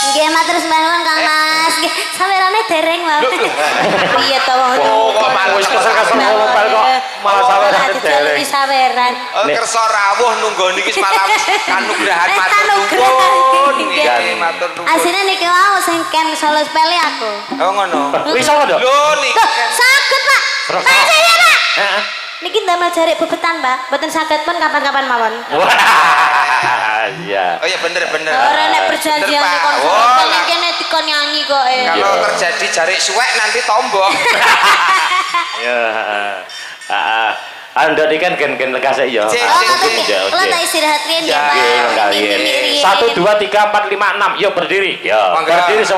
[SPEAKER 2] Nggih, matur sembahun Kang Mas. Nggih, sawerane dereng wae. Iya to wong.
[SPEAKER 1] Oh, kok malah
[SPEAKER 3] Wis kesel-kesel ngomel kok malah sawerane dereng.
[SPEAKER 2] Di saweran.
[SPEAKER 1] Kersa rawuh nunggu niki malah kanugrahan matur
[SPEAKER 2] Kanugrahan.
[SPEAKER 1] nuwun.
[SPEAKER 2] Nggih.
[SPEAKER 1] Nggih, matur nuwun.
[SPEAKER 2] Asline niki wau sing ken solo spele aku.
[SPEAKER 1] Oh ngono.
[SPEAKER 3] Wis apa, Dok?
[SPEAKER 1] Lho niki
[SPEAKER 2] Loh, saged, Pak.
[SPEAKER 3] Terus,
[SPEAKER 2] Pak, saya, Pak.
[SPEAKER 3] Heeh.
[SPEAKER 2] Niki ndamel jarik bebetan, Pak. Mboten saged pun kapan-kapan mawon.
[SPEAKER 3] Wah, iya.
[SPEAKER 1] Oh ya bener.
[SPEAKER 2] Ora nek perjanjian
[SPEAKER 1] Bener, Pak.
[SPEAKER 2] kon
[SPEAKER 1] Oh,
[SPEAKER 2] solo
[SPEAKER 1] lah.
[SPEAKER 2] kene dikon nyanyi kok.
[SPEAKER 1] Kalau terjadi jarik suwek nanti tombok.
[SPEAKER 3] Ya. Heeh. Anda ini kan gen-gen lekasek ya.
[SPEAKER 1] Cek,
[SPEAKER 2] Oh,
[SPEAKER 1] cek,
[SPEAKER 2] ngoten
[SPEAKER 1] cek.
[SPEAKER 2] nggih. Kula tak istirahat riyen ya,
[SPEAKER 1] Ya,
[SPEAKER 2] Pak.
[SPEAKER 3] Nggih, kalian.
[SPEAKER 2] Riyen.
[SPEAKER 3] 1 2 3 4 5 6. Yuk berdiri. Ya,
[SPEAKER 1] Monggo.
[SPEAKER 3] berdiri semua.